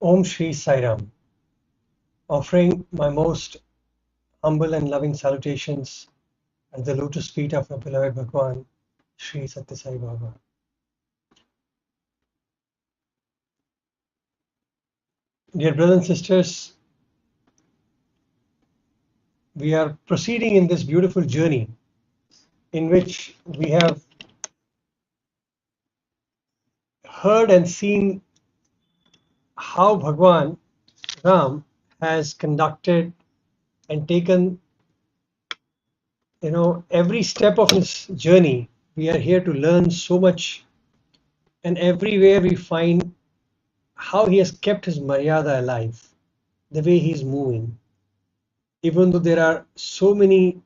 Om Shri Sai Ram, offering my most humble and loving salutations at the lotus feet of our beloved Bhagwan, Shri Satya Sai Baba. Dear brothers and sisters, we are proceeding in this beautiful journey in which we have heard and seen how Bhagwan Ram has conducted and taken, every step of his journey. We are here to learn so much, and everywhere we find how he has kept his Maryada alive, the way he's moving. Even though there are so many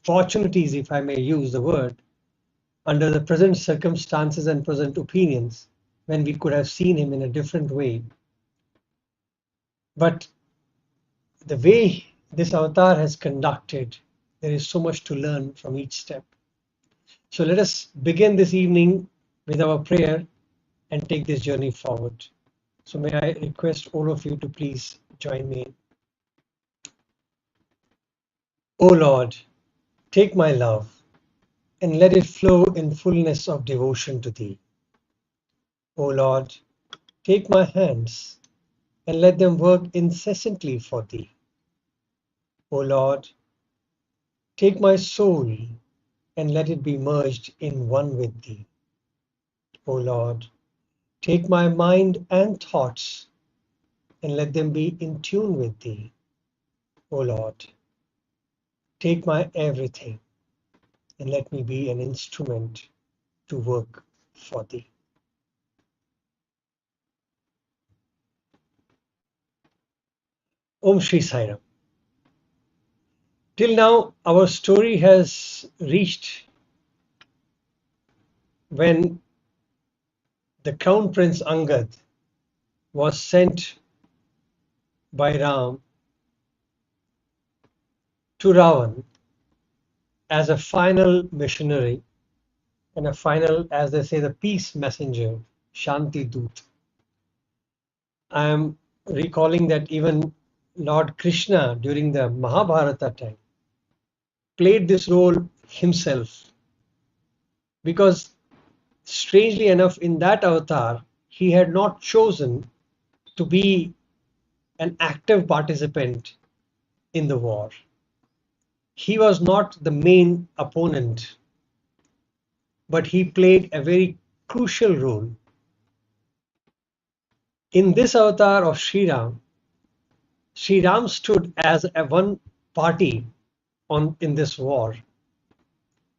opportunities, if I may use the word, under the present circumstances and present opinions, when we could have seen him in a different way. But the way this avatar has conducted, there is so much to learn from each step. So let us begin this evening with our prayer and take this journey forward. So may I request all of you to please join me. O Lord, take my love and let it flow in fullness of devotion to Thee. O Lord, take my hands and let them work incessantly for Thee. O Lord, take my soul and let it be merged in one with Thee. O Lord, take my mind and thoughts and let them be in tune with Thee. O Lord, take my everything and let me be an instrument to work for Thee. Om Shri Sai Ram. Till now, our story has reached when the Crown Prince Angad was sent by Ram to Ravan as a final missionary and a final, as they say, the peace messenger, Shanti Doot. I am recalling that even Lord Krishna during the Mahabharata time played this role himself, because strangely enough in that avatar he had not chosen to be an active participant in the war. He was not the main opponent, but he played a very crucial role. In this avatar of Sri Ram stood as a one party in this war,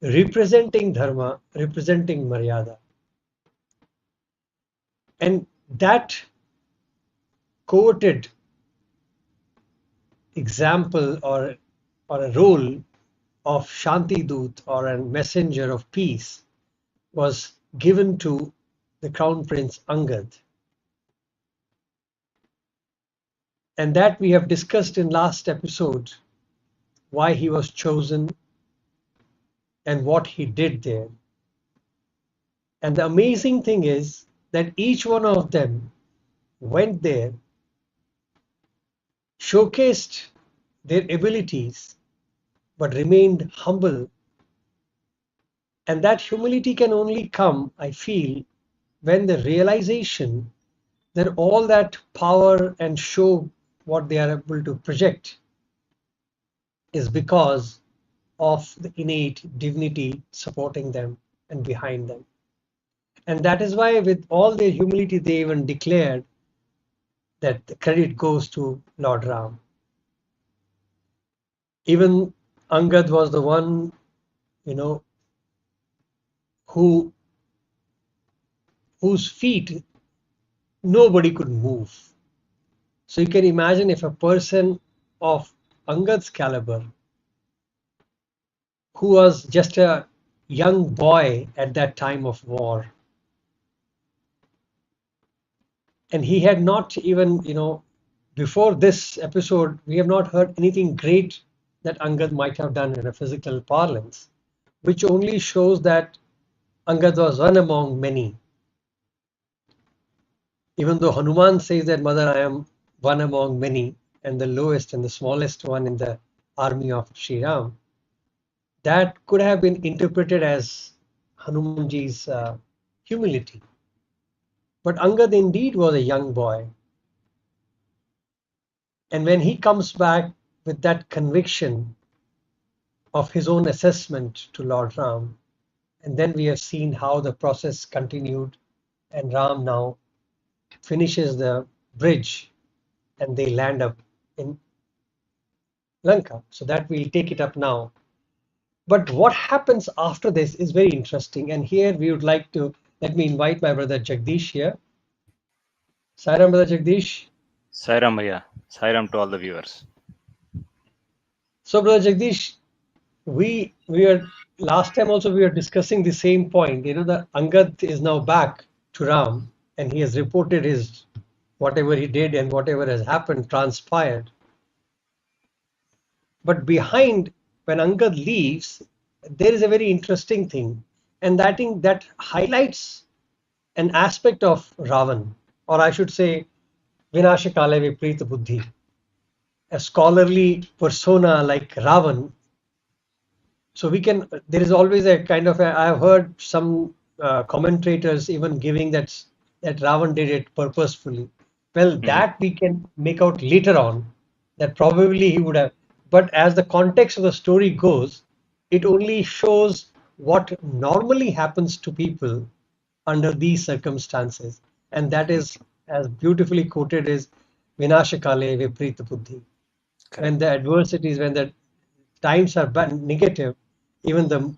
representing dharma, representing Maryada. And that coveted example or a role of Shanti Doot, or a messenger of peace, was given to the Crown Prince Angad. And that we have discussed in last episode, why he was chosen and what he did there. And the amazing thing is that each one of them went there, showcased their abilities, but remained humble. And that humility can only come, I feel, when the realization that all that power and show what they are able to project is because of the innate divinity supporting them and behind them. And that is why with all their humility they even declared that the credit goes to Lord Ram. Even Angad was the one, who whose feet nobody could move. So you can imagine if a person of Angad's caliber, who was just a young boy at that time of war, and he had not even, before this episode, we have not heard anything great that Angad might have done in a physical parlance, which only shows that Angad was one among many. Even though Hanuman says that, Mother, I am one among many and the lowest and the smallest one in the army of Sri Ram, that could have been interpreted as Hanumanji's humility. But Angad indeed was a young boy. And when he comes back with that conviction of his own assessment to Lord Ram, and then we have seen how the process continued, and Ram now finishes the bridge and they land up in Lanka. So that we'll take it up now. But what happens after this is very interesting. And here we would like to let me invite my brother Jagdish here. Sairam, brother Jagdish. Sairam Bhaiya. Sairam to all the viewers. So, brother Jagdish, we are last time also we were discussing the same point. You know, the Angad is now back to Ram, and he has reported his whatever he did and whatever has happened transpired. But behind, when Angad leaves, there is a very interesting thing, and that thing that highlights an aspect of Ravan, or I should say, Vinashakale Viprita Buddhi. A scholarly persona like Ravan. So we can, there is always a kind of, I've heard some commentators even giving that Ravan did it purposefully. Well, Mhm. that we can make out later on, that probably he would have, but as the context of the story goes, it only shows what normally happens to people under these circumstances. And that is, as beautifully quoted, is Vinashakale Viprita Buddhi. When Correct. the adversities, when the times are bad, negative, even the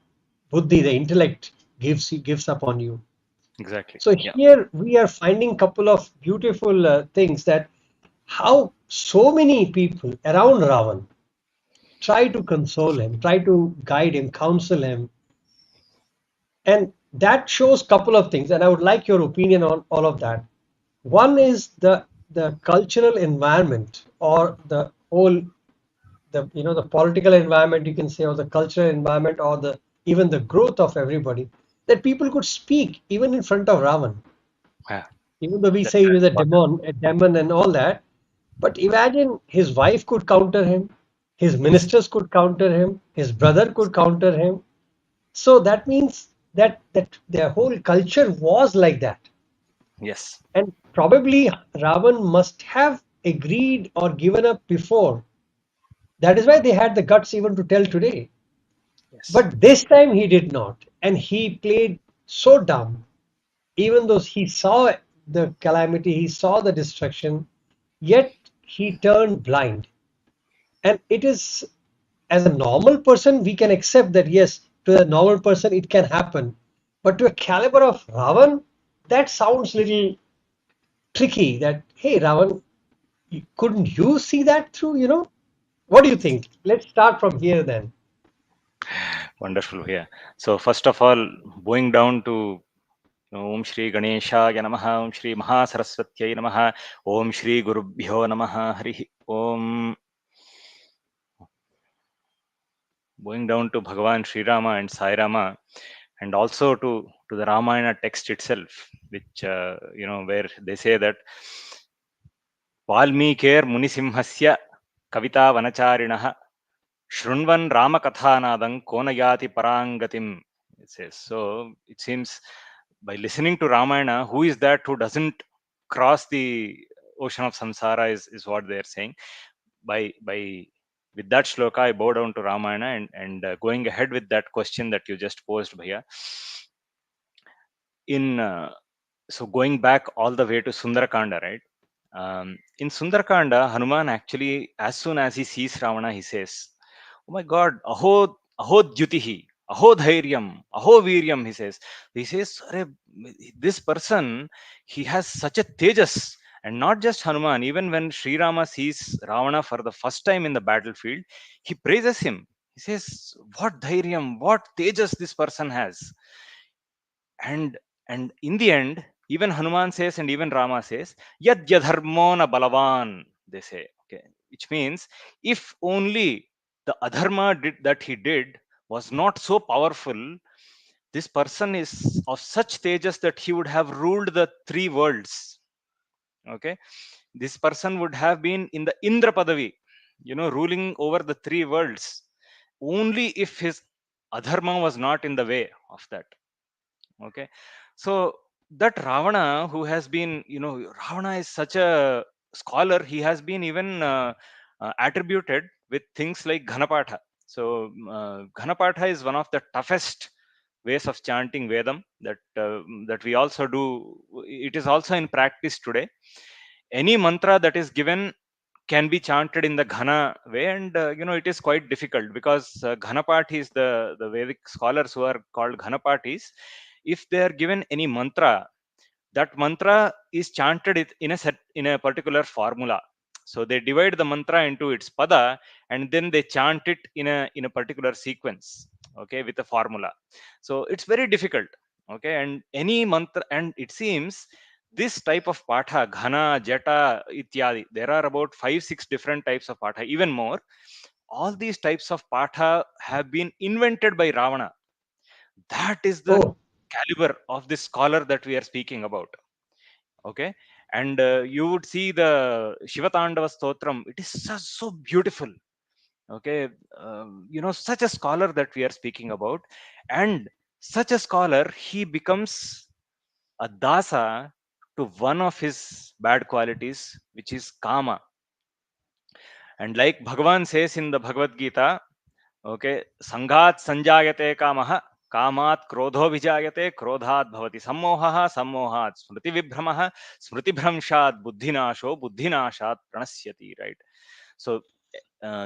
buddhi, the intellect, gives up on you. Exactly. So Yeah. here we are finding couple of beautiful things, that how so many people around Ravan try to console him, try to guide him, counsel him, and that shows couple of things. And I would like your opinion on all of that. One is the cultural environment, or the whole, the the political environment, you can say, or the cultural environment, or the even the growth of everybody, that people could speak even in front of Ravan, Yeah. even though we That's say he was important. a demon and all that. But imagine his wife could counter him, his Yes. ministers could counter him, his brother could counter him. So that means that their whole culture was like that. Yes. And probably Ravan must have agreed or given up before. That is why they had the guts even to tell today. Yes. But this time he did not. And he played so dumb, even though he saw the calamity, he saw the destruction, yet he turned blind. And it is, as a normal person, we can accept that, yes, to a normal person it can happen. But to a caliber of Ravan, that sounds little tricky. That, hey, Ravan, couldn't you see that through, What do you think? Let's start from here then. Wonderful. Yeah. So first of all, going down to Om Shri Ganeshaya Namaha, Om Shri Mahasaraswatyai Namaha, Om Shri Gurubhyo Namaha, Hari Om. Going down to Bhagavan Sri Rama and Sai Rama, and also to the Ramayana text itself, which where they say that Valmikir Munisimhasya Kavita Vanacharinaha Shrunvan Ramakathanadam Konayati Parangatim. It says. So it seems by listening to Ramayana, who is that who doesn't cross the ocean of samsara is what they're saying. By with that shloka, I bow down to Ramayana, and going ahead with that question that you just posed, Bhaiya. In So going back all the way to Sundarakanda, right? In Sundarakanda, Hanuman actually, as soon as he sees Ravana, he says, "Oh my God, aho dyutihi, aho dhairyam, aho viryam." He says, "Arey, this person, he has such a tejas." And not just Hanuman, even when Sri Rama sees Ravana for the first time in the battlefield, he praises him. He says, "What dhairyam, what tejas this person has." And and in the end, even Hanuman says, and even Rama says, yad yadharmo na balavan, they say. Okay, which means if only the adharma that he did was not so powerful, this person is of such tejas that he would have ruled the three worlds. Okay, this person would have been in the Indra Padavi, ruling over the three worlds, only if his adharma was not in the way of that. Okay, so that Ravana, who has been, Ravana is such a scholar. He has been even attributed with things like Ghanapatha. So Ghanapatha is one of the toughest ways of chanting Vedam that we also do. It is also in practice today. Any mantra that is given can be chanted in the Ghana way, and it is quite difficult because Ghanapathis, the Vedic scholars who are called Ghanapathis, if they are given any mantra, that mantra is chanted in a set in a particular formula. So they divide the mantra into its pada, and then they chant it in a particular sequence, okay, with a formula. So it's very difficult. Okay, and any mantra, and it seems this type of patha, ghana, jata, ityadi, there are about 5 6 different types of patha, even more. All these types of patha have been invented by Ravana. That is the Oh, caliber of this scholar that we are speaking about. Okay, and you would see the Shivatandava Stotram. It is so beautiful. Okay, such a scholar that we are speaking about, and such a scholar, he becomes a dasa to one of his bad qualities, which is kama. And like Bhagavan says in the Bhagavad Gita, okay, Sanghat Sanjayate Kamaha, Kamat Krodho Vijayate, Krodhat Bhavati Sammohaha, Sammohat Smriti Vibhramaha, Smriti Bhramshat Buddhinasho, Buddhinashat Pranasyati, right? So,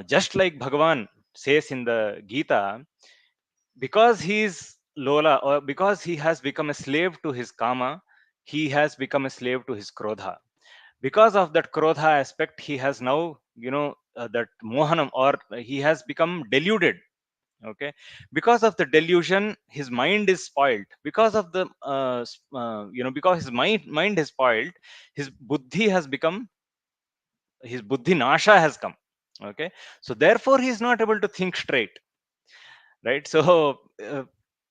just like Bhagavan says in the Gita, because he is Lola, or because he has become a slave to his Kama, he has become a slave to his Krodha. Because of that Krodha aspect, he has now, that Mohanam, or he has become deluded. Okay, because of the delusion, his mind is spoiled. Because of the because his mind is spoiled, his buddhi has become, his buddhi nasha has come. Okay, so therefore he is not able to think straight, right? So uh,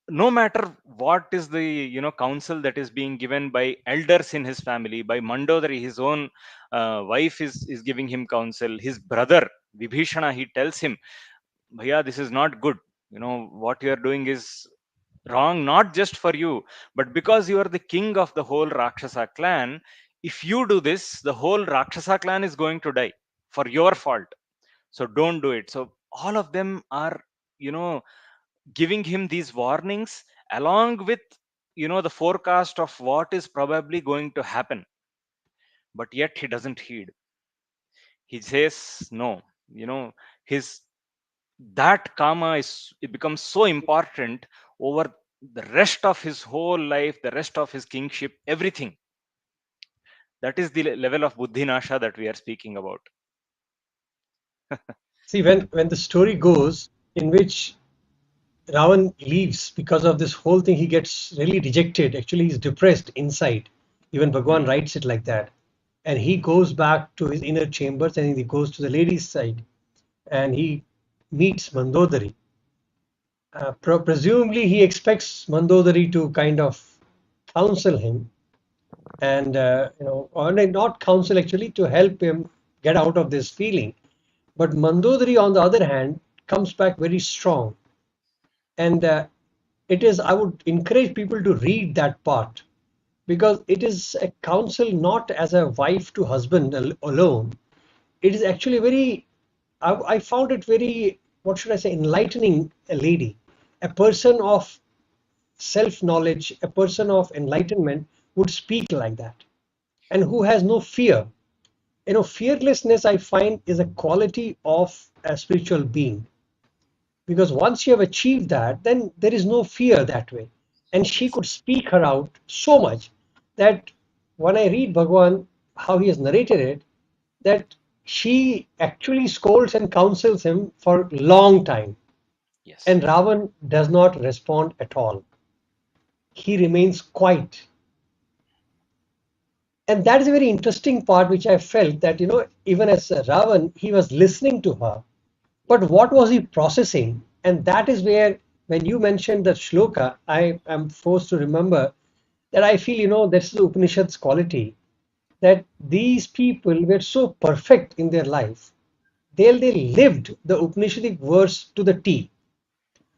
no matter what is the counsel that is being given by elders in his family, by Mandodari, his own wife is giving him counsel, his brother Vibhishana, he tells him, bhaiya, this is not good. What you are doing is wrong, not just for you, but because you are the king of the whole Rakshasa clan. If you do this, the whole Rakshasa clan is going to die for your fault. So don't do it. So all of them are, you know giving him these warnings, along with the forecast of what is probably going to happen. But yet he doesn't heed. He says no. His that karma is, it becomes so important over the rest of his whole life, the rest of his kingship, everything. That is the level of buddhi nasha that we are speaking about. see, when the story goes in which Ravan leaves because of this whole thing, he gets really dejected. Actually, he's depressed inside. Even Bhagwan Hmm. writes it like that. And he goes back to his inner chambers and he goes to the lady's side and he meets Mandodari. Presumably, he expects Mandodari to kind of counsel him and, or not counsel actually, to help him get out of this feeling. But Mandodari, on the other hand, comes back very strong. And it is, I would encourage people to read that part because it is a counsel not as a wife to husband alone. It is actually very, I found it very, what should I say, enlightening. A lady, a person of self knowledge, a person of enlightenment would speak like that, and who has no fear. Fearlessness, I find, is a quality of a spiritual being, because once you have achieved that, then there is no fear that way. And she Yes. could speak her out so much that when I read Bhagwan, how he has narrated it, that she actually scolds and counsels him for a long time. Yes. And Ravan does not respond at all. He remains quiet. And that is a very interesting part, which I felt that, even as Ravan, he was listening to her. Yeah. But what was he processing? And that is where, when you mentioned the shloka, I am forced to remember that I feel, this is Upanishad's quality, that these people were so perfect in their life. They lived the Upanishadic verse to the T.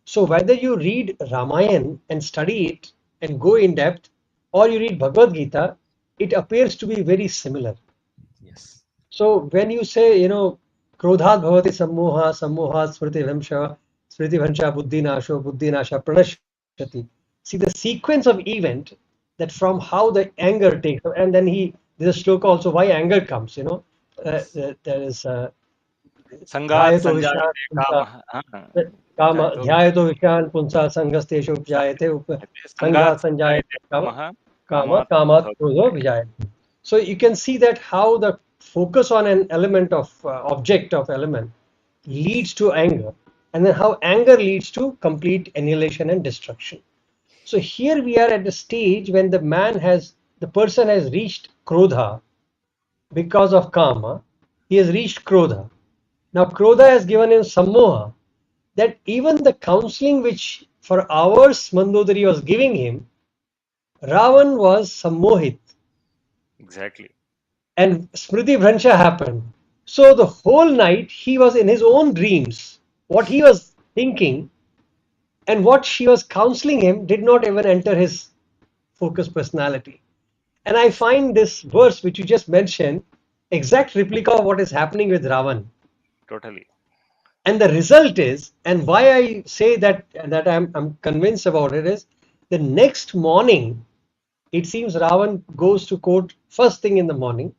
So whether you read Ramayana and study it and go in depth, or you read Bhagavad Gita, it appears to be very similar. Yes. So when you say, krodhat bhavati sammoha, sammoha smriti vamsha, smriti vansha buddhi nasha pranashyati. See the sequence of event that from how the anger takes, and then there's a shloka also why anger comes, Yes. there is Sangat dhyayato vishyat sanjayate punsa, kama. kama, Jayato dhyayato vishyat punsa sangastesh upjayate, sangat sangha sanjayate sanjayate kama, kamaha. kama, Kamat kamat krodho krodho. vijayate. So you can see that how the focus on an element of object of element leads to anger, and then how anger leads to complete annihilation and destruction. So here we are at the stage when the person has reached krodha because of karma. He has reached krodha. Now krodha has given him sammoha, that even the counseling which for hours Mandodari was giving him, Ravan was sammohit, Exactly. and Smriti Bhransha happened. So the whole night he was in his own dreams. What he was thinking and what she was counseling him did not even enter his focused personality. And I find this verse which you just mentioned exact replica of what is happening with Ravan. Totally. And the result is, and why I say that I'm convinced about it is, the next morning it seems Ravan goes to court first thing in the morning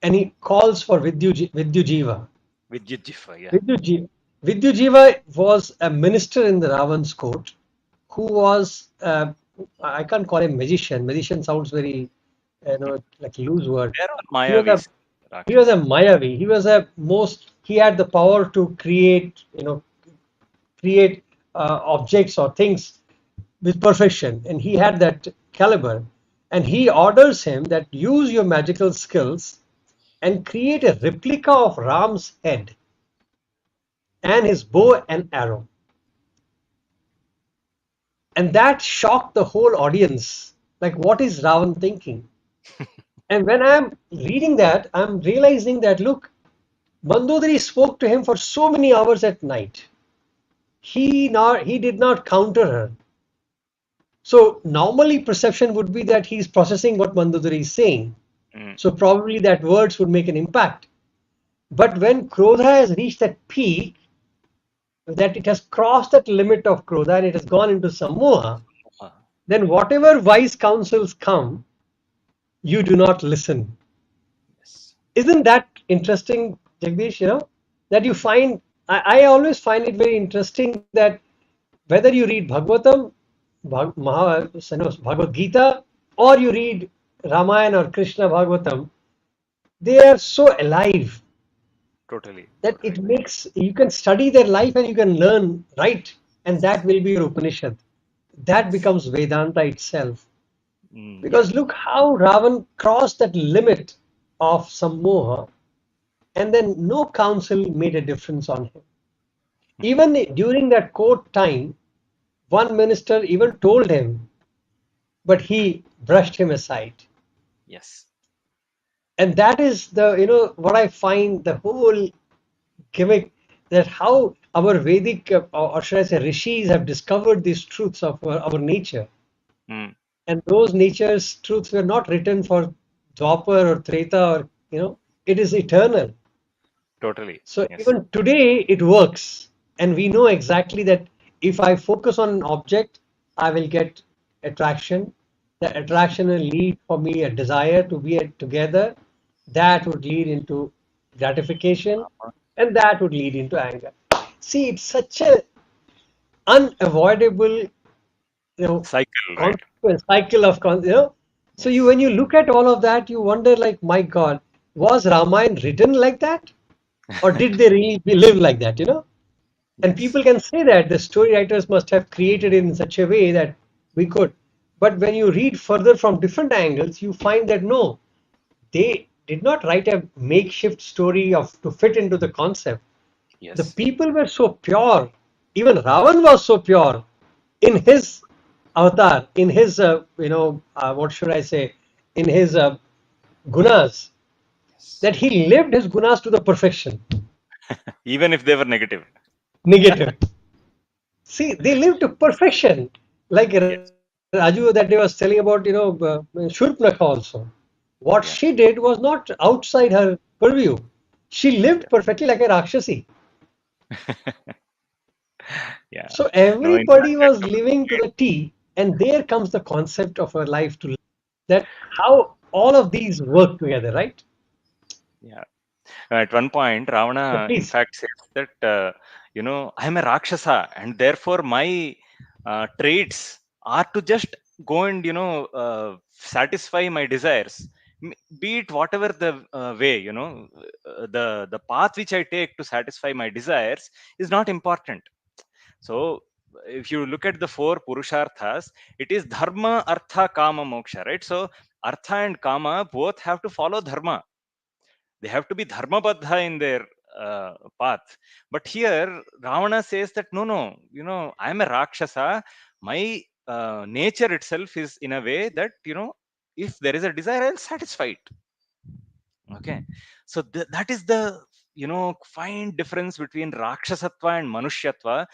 and he calls for Vidyu Vidyut Jifa, yeah. Jiva. Vidyu Jiva was a minister in the Ravan's court who was, I can't call him magician. Magician sounds very, like loose word. There are He was a Mayavis, he was a Rakshas. Mayavi. He had the power to create objects or things with perfection, and he had that caliber. And he orders him that use your magical skills and create a replica of Ram's head and his bow and arrow. And that shocked the whole audience. Like, what is Ravan thinking? And when I'm reading that, I'm realizing that look, Mandodari spoke to him for so many hours at night. He did not counter her. So normally perception would be that he's processing what Mandodari is saying. Mm. So probably that words would make an impact. But when Krodha has reached that peak, that it has crossed that limit of Krodha and it has gone into Sammoha, Uh, then whatever wise counsels come, you do not listen. yes. Isn't that interesting, Jagdish? That you find, I always find it very interesting that whether you read Bhagavatam, Bhagavad Gita, or you read Ramayana or Krishna Bhagavatam, they are so alive Totally. that Totally. it makes you can study their life and you can learn, right, and that will be your Upanishad. That Yes. becomes Vedanta itself. Yeah. Because look how Ravan crossed that limit of Sammoha, and then no counsel made a difference on him. Even during that court time, one minister even told him, but he brushed him aside. Yes. And that is what I find the whole gimmick, that how our Vedic, or should I say, rishis have discovered these truths of our nature. Mm. And those nature's truths were not written for Dwapar or Treta, or, it is eternal. Totally. So Yes. even today it works, and we know exactly that if I focus on an object, I will get attraction. The attraction will lead for me a desire to be together. That would lead into gratification, and that would lead into anger. See, it's such a unavoidable, Cycle, right? consequence cycle of So Yes. when you look at all of that, you wonder, like, my God, was Ramayana written like that? Or did they really live like that, And Yes. people can say that the story writers must have created it in such a way that we could. But when you read further from different angles, you find that no, they did not write a makeshift story of to fit into the concept. The Yes. people were so pure. Even Ravan was so pure in his avatar, in his, what should I say, in his gunas, Yes. that he lived his gunas to the perfection. Even if they were negative. Negative. See, they lived to perfection. Like Yes. Raju that day was telling about, Shurpanakha also. What she Yeah. did was not outside her purview. She lived Yeah. perfectly like a Rakshasi. Yeah. So No, in everybody fact, was living to the T, and there comes the concept of a life to live. That how all of these work together, right? yeah. At one point, So Ravana, in please, fact, says that, I'm a Rakshasa, and therefore my traits are to just go and, satisfy my desires. Be it whatever the way, the path which I take to satisfy my desires is not important. So, if you look at the four Purusharthas, it is dharma, artha, kama, moksha, right? So, artha and kama both have to follow dharma. They have to be dharma baddha in their path. But here Ravana says that no, I am a Rakshasa. My nature itself is in a way that, if there is a desire, I'll satisfy it. Okay. So that is the, fine difference between Rakshasatva and Manushyatva,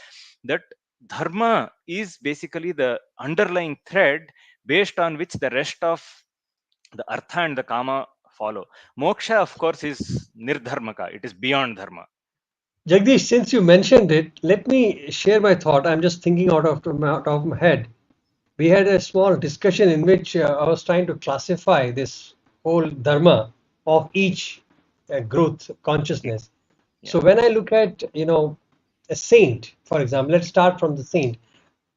that dharma is basically the underlying thread based on which the rest of the artha and the kama follow. Moksha, of course, is nirdharmaka. It is beyond dharma. Jagdish, since you mentioned it, let me share my thought. I'm just thinking out of my head. We had a small discussion in which I was trying to classify this whole dharma of each growth consciousness. Yeah. So when I look at, a saint, for example, let's start from the saint.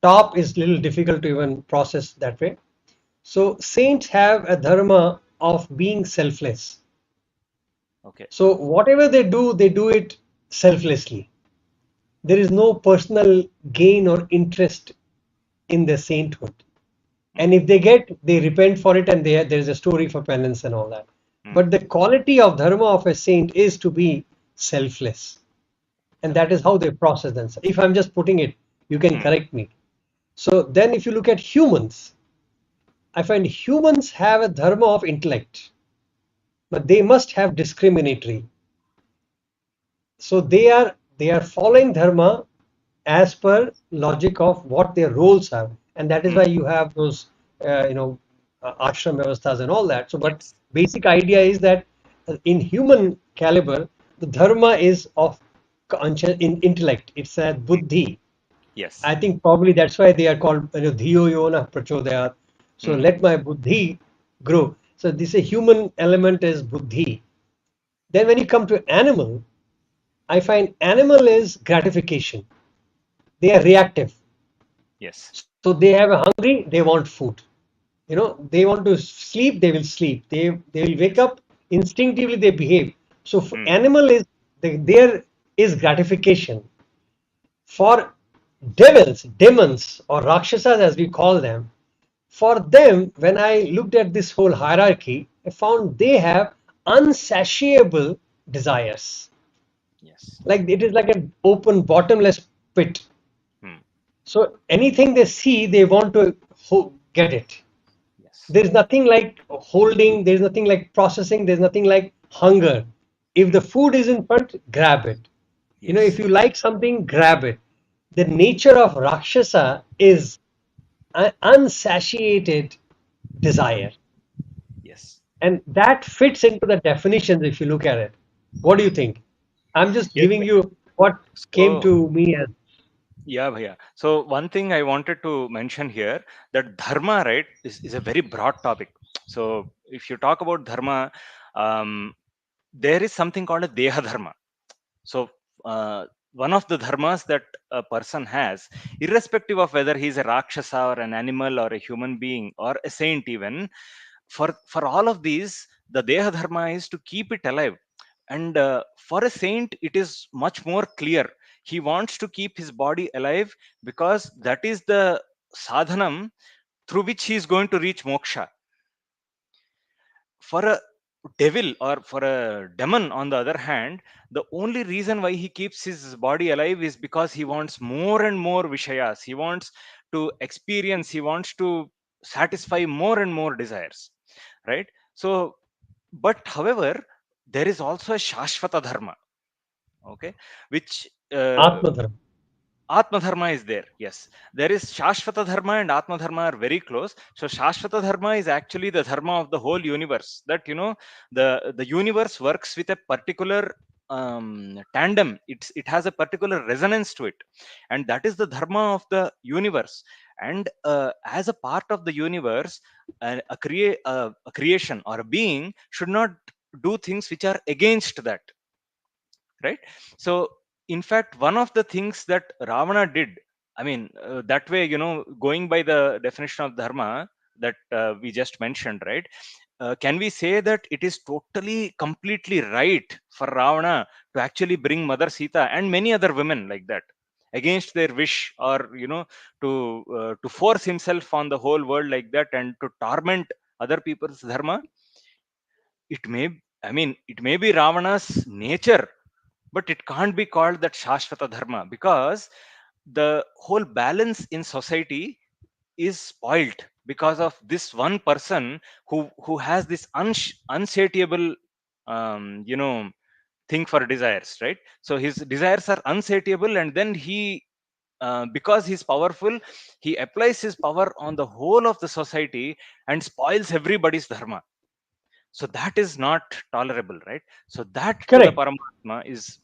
Top is a little difficult to even process that way. So saints have a dharma of being selfless. Okay. So whatever they do it selflessly. There is no personal gain or interest in their sainthood. And Mm, if they get, they repent for it, and there is a story for penance and all that. mm, But the quality of dharma of a saint is to be selfless, and that correct. is how they process themselves. If I'm just putting it, you can Mm, correct me. So then, if you look at humans, I find humans have a dharma of intellect, but they must have discriminatory. So they are following dharma as per logic of what their roles are, and that is mm, why you have those ashram vyavasthas and all that. So but yes. basic idea is that in human caliber the dharma is of in intellect. It's a Mm, buddhi. yes. I think probably that's why they are called, dhiyo yona prachodayat. So Mm, let my buddhi grow. So this a human element is buddhi. Then when you come to animal, I find animal is gratification. They are reactive. yes. So they have a hungry, they want food. They want to sleep, they will sleep. They will wake Yes. up, instinctively they behave. So for Mm, animal is there is gratification. For devils, demons, or rakshasas as we call them, for them, when I looked at this whole hierarchy, I found they have unsatiable desires. yes. Like it is like an open, bottomless pit. Mm, So anything they see, they want to get it. yes. There's nothing like holding, there's nothing like processing, there's nothing like hunger. If the Mm, food is in front, grab it. If yes. you like something, grab it. The nature of Rakshasa is an unsatiated desire. Yes. And that fits into the definitions if you look at it. What do you Mm. think? I'm just Yes. giving you what came So, to me as yeah, bhaiya. So one thing I wanted to mention here, that dharma, right, is a very broad topic. So if you talk about dharma, um, there is something called a deha dharma. So one of the dharmas that a person has, irrespective of whether he's a rakshasa or an animal or a human being or a saint, even for all of these, the deha dharma is to keep it alive. And for a saint, it is much more clear. He wants to keep his body alive because that is the sadhanam through which he is going to reach moksha. For a devil or for a demon, on the other hand, the only reason why he keeps his body alive is because he wants more and more vishayas. He wants to experience, he wants to satisfy more and more desires, right? So But however, there is also a Shashvata dharma, okay, which Atma. Atma dharma is there. Yes, there is Shashvata dharma and Atma dharma are very close. So Shashvata dharma is actually the dharma of the whole universe. That the universe works with a particular tandem. It has a particular resonance to it, and that is the dharma of the universe. And as a part of the universe, a creation or a being should not do things which are against that, right? So in fact, one of the things that Ravana did, I mean, that way, going by the definition of dharma that we just mentioned, right? Can we say that it is totally completely right for Ravana to actually bring Mother Sita and many other women like that against their wish, or to force himself on the whole world like that and to torment other people's dharma? It may, I mean, it may be Ravana's nature, but it can't be called that Shashvata dharma, because the whole balance in society is spoilt because of this one person who has this unsatiable thing for desires, right? So his desires are unsatiable, and then he because he's powerful, he applies his power on the whole of the society and spoils everybody's dharma. So that is not tolerable, right? So that to the Correct. Paramatma is,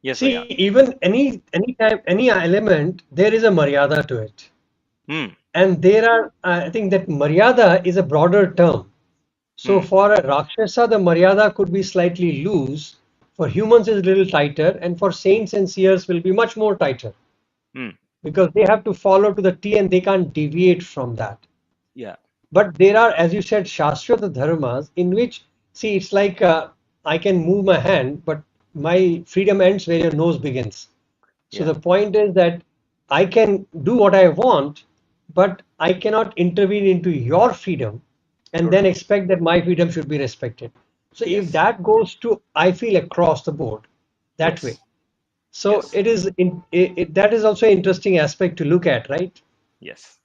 yes, See, Bhaiya. even any time, any element, there is a maryada to it. Hmm. And there are, I think that maryada is a broader term. So Hmm. for a Rakshasa, the maryada could be slightly loose. For humans, is a little tighter, and for saints and seers will be much more tighter Hmm. because they have to follow to the T and they can't deviate from that. Yeah. But there are, as you said, Shastrata dharmas in which, see, it's like I can move my hand, but my freedom ends where your nose begins. So Yeah. the point is that I can do what I want, but I cannot intervene into your freedom and then Totally. expect that my freedom should be respected. So if Yes. that goes to, I feel, across the board that way. Yes. So Yes. it is that is also an interesting aspect to look at, right? Yes.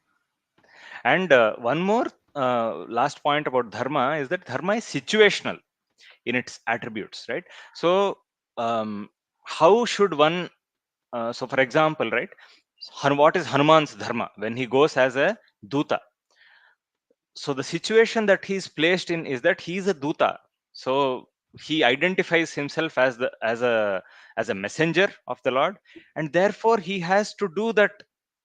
And one more last point about dharma is that dharma is situational in its attributes, right? So, um, how should one? So, for example, right? What is Hanuman's dharma when he goes as a duta? So the situation that he's placed in is that he's a duta. So he identifies himself as a messenger of the Lord, and therefore he has to do that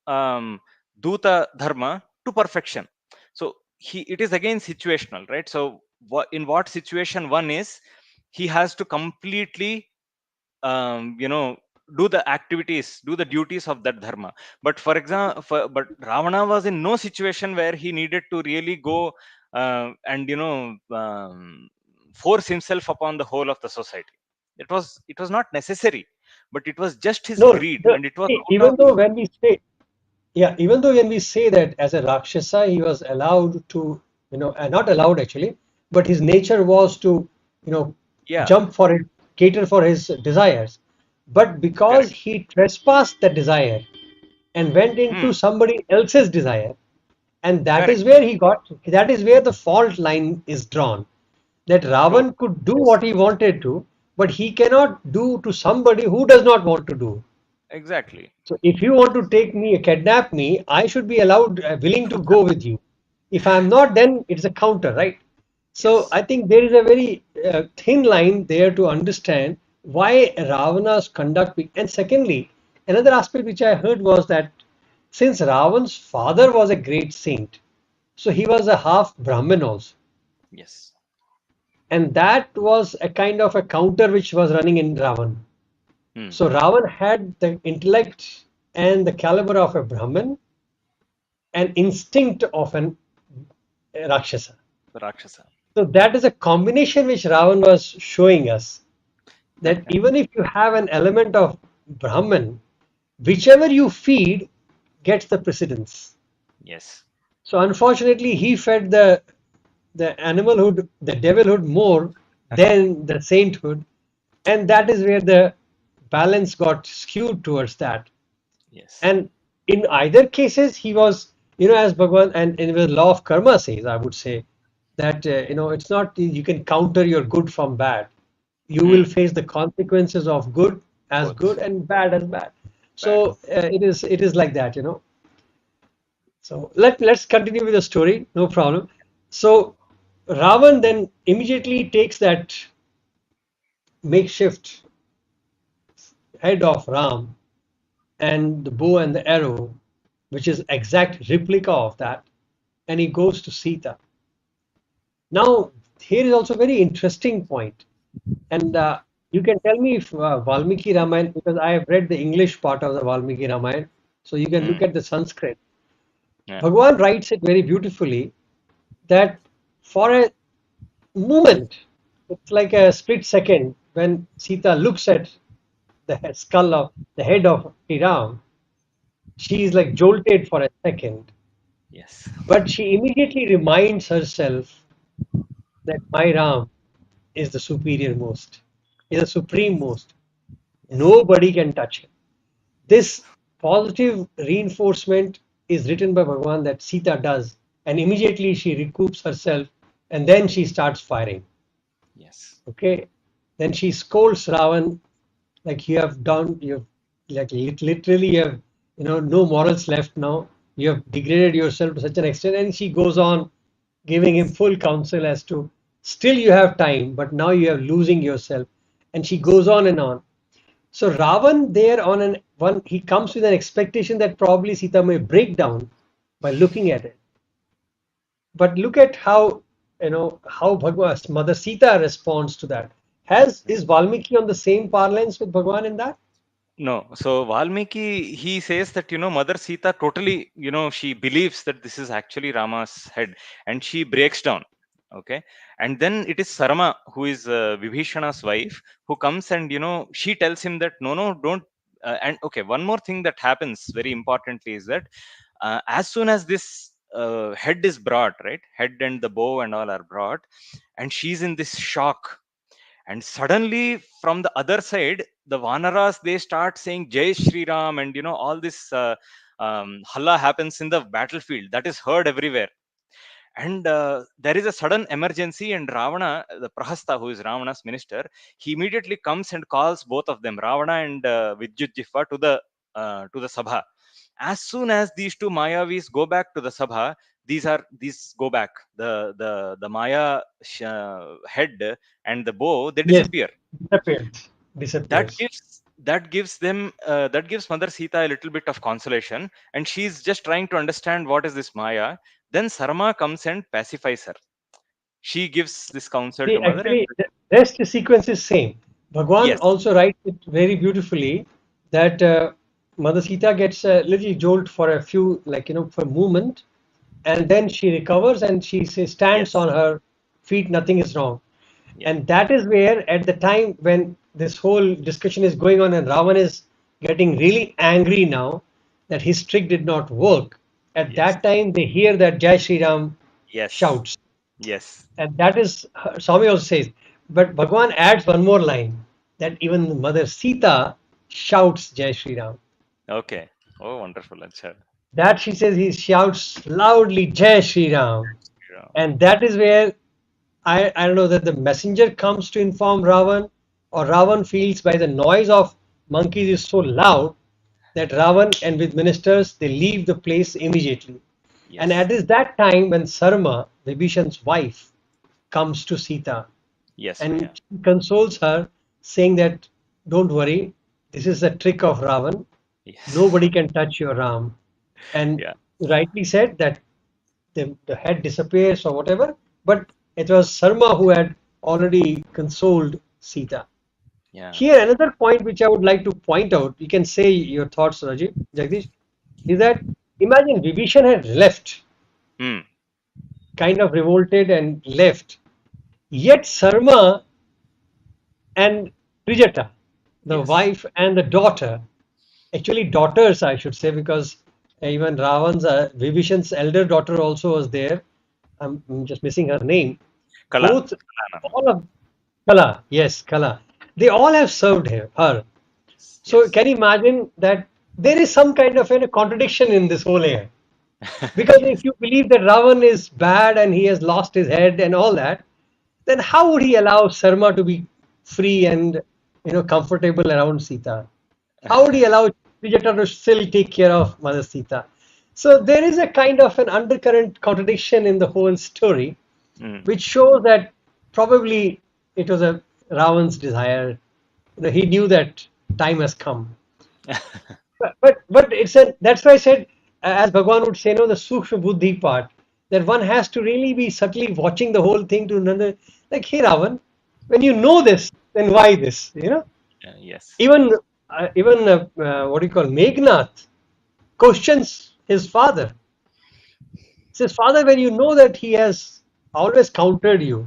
um, duta dharma to perfection. So he, it is again situational, right? So in what situation one is, he has to completely um, you know do the activities, do the duties of that dharma. But for example, but Ravana was in no situation where he needed to really go and force himself upon the whole of the society. It was not necessary, but it was just his No, greed, the, and it was see, out of. even though when we say Yeah, even though when we say that as a Rakshasa, he was allowed to, not allowed actually, but his nature was to, you know, Yeah. jump for it, cater for his desires. But because Correct. he trespassed the desire and went Hmm. into somebody else's desire, and Correct. that is where the fault line is drawn. That Totally. Ravan could do Yes. what he wanted to, but he cannot do to somebody who does not want to do. Exactly. So if you want to take me, kidnap me, I should be allowed, willing to go with you. If I'm not, then it's a counter, right? So Yes. I think there is a very thin line there to understand why Ravana's conduct. And secondly, another aspect which I heard was that since Ravan's father was a great saint, so he was a half Brahmin also. Yes. And that was a kind of a counter which was running in Ravan. Hmm. So Ravan had the intellect and the caliber of a Brahmin, an instinct of an Rakshasa. Rakshasa. So that is a combination which Ravan was showing us that even if you have an element of Brahman, whichever you feed gets the precedence. Yes. So unfortunately, he fed the animalhood, the devilhood more than the sainthood, and that is where the balance got skewed towards that. Yes. And in either cases, he was, as Bhagwan and in the law of karma says, I would say, that it's not you can counter your good from bad. You will Hmm. face the consequences of good Both and bad as bad. bad. So it is like that. So let's continue with the story, no problem. So Ravan then immediately takes that makeshift head of Ram and the bow and the arrow, which is exact replica of that, and he goes to Sita. Now, here is also a very interesting point, and you can tell me if Valmiki Ramayana, because I have read the English part of the Valmiki Ramayana, so you can Hmm. look at the Sanskrit. Yeah. Bhagwan writes it very beautifully that for a moment, it's like a split second when Sita looks at the skull of the head of Sri Ram, she is like jolted for a second, Yes. but she immediately reminds herself that my Ram is the superior most, is the supreme most. Yes. Nobody can touch him. This positive reinforcement is written by Bhagavan that Sita does, and immediately she recoups herself and then she starts firing. Yes. Okay, then she scolds Ravan like you have done, you have like literally you have no morals left now. You have degraded yourself to such an extent, and she goes on giving him full counsel as to still you have time, but now you are losing yourself, and she Yes. goes on and on. So Ravan there on an one he comes with an expectation that probably Sita may break down by looking at it. But look at how Bhagwan Mother Sita responds to that. Has is Valmiki on the same parlance with Bhagwan in that? No, so Valmiki, he says that, Mother Sita totally, she believes that this is actually Rama's head and she breaks down. Okay. And then it is Sarma, who is Vibhishana's wife, who comes and, she tells him that, no, no, don't. And okay, one more thing that happens very importantly is that as soon as this head is brought, right? Head and the bow and all are brought, and she's in this shock, and suddenly from the other side the vanaras, they start saying Jai Shri Ram, and all this halla happens in the battlefield, that is heard everywhere. And there is a sudden emergency, and Ravana, the Prahasta, who is Ravana's minister, he immediately comes and calls both of them, Ravana and Vidyutjifa, to the sabha. As soon as these two Mayavis go back to the sabha, these go back. The Maya head and the bow, they Yes, disappear. disappears. That Disappears. gives Mother Sita a little bit of consolation, and she's just trying to understand what is this Maya. Then Sarma comes and pacifies her. She gives this counsel See, to mother, and actually, the rest sequence is same. Bhagwan yes, also writes it very beautifully that Mother Sita gets a little jolt for a few, like for a moment, and then she recovers and stands yes, on her feet. Nothing is wrong. yeah, And that is where, at the time when this whole discussion is going on, and Ravan is getting really angry now that his trick did not work. At yes, that time, they hear that Jai Shri Ram yes, shouts, yes. and that is Swami also says. But Bhagwan adds one more line that even Mother Sita shouts Jai Shri Ram. Okay. Oh, wonderful. Acha. That she says he shouts loudly Jai Shri Ram, Yeah. and that is where I don't know that the messenger comes to inform Ravan, or Ravan feels by the noise of monkeys is so loud that Ravan and with ministers they leave the place immediately. And Yes, it is that time when Sarma, Vibhishan's wife, comes to Sita yes, and Bhaiya. she consoles her, saying that don't worry, this is a trick of Ravan. Yes. Nobody can touch your Ram. And Yeah, rightly said that the head disappears or whatever, but it was Sarma who had already consoled Sita. yeah. Here, another point which I would like to point out, you can say your thoughts, Rajiv, Jagdish, is that imagine Vibhishan had left, Hmm. kind of revolted and left, yet Sarma and Trijata, the Yes. wife and the daughter, actually daughters, I should say, because even Ravan's, Vibhishan's elder daughter also was there. I'm just missing her name. Kala. Both, all of Kala, yes, Kala. They all have served her. Yes. So Yes. can you imagine that there is some kind of a contradiction in this whole air? Because if Yes. you believe that Ravan is bad and he has lost his head and all that, then how would he allow Sarma to be free and comfortable around Sita? How would he allow Vijayata to still take care of Mother Sita? So there is a kind of an undercurrent contradiction in the whole story, Mm. which shows that probably it was a Ravan's desire. He knew that time has come. But it's a that's why I said, as Bhagwan would say, no, the sukshma buddhi part, that one has to really be subtly watching the whole thing to another. Like, hey Ravan, when you know this, then why this? Yes. Even what do you call Meghnath questions his father. Says, Father, when you know that he has always countered you,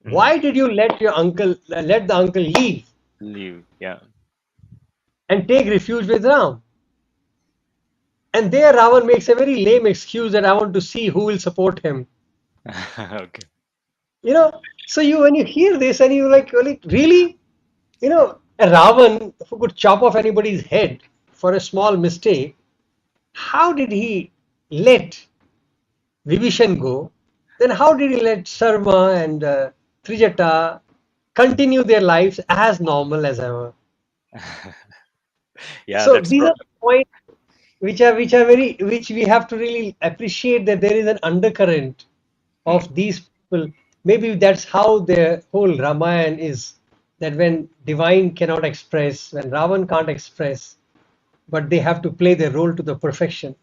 Mm. why did you let the uncle leave Leave. Yeah. and take refuge with Ram? And there Ravan makes a very lame excuse that I want to see who will support him. Okay. You know, so you when you hear this and you like, really, a Ravan who could chop off anybody's head for a small mistake, how did he let Vibhishan go? Then how did he let Sarma and Trijata continue their lives as normal as ever? Yeah, So that's these are total. the points which we have to really appreciate, that there is an undercurrent Mm. of these people. Maybe that's how the whole Ramayana is. That when divine cannot express, when Ravan can't express, but they have to play their role to the perfection.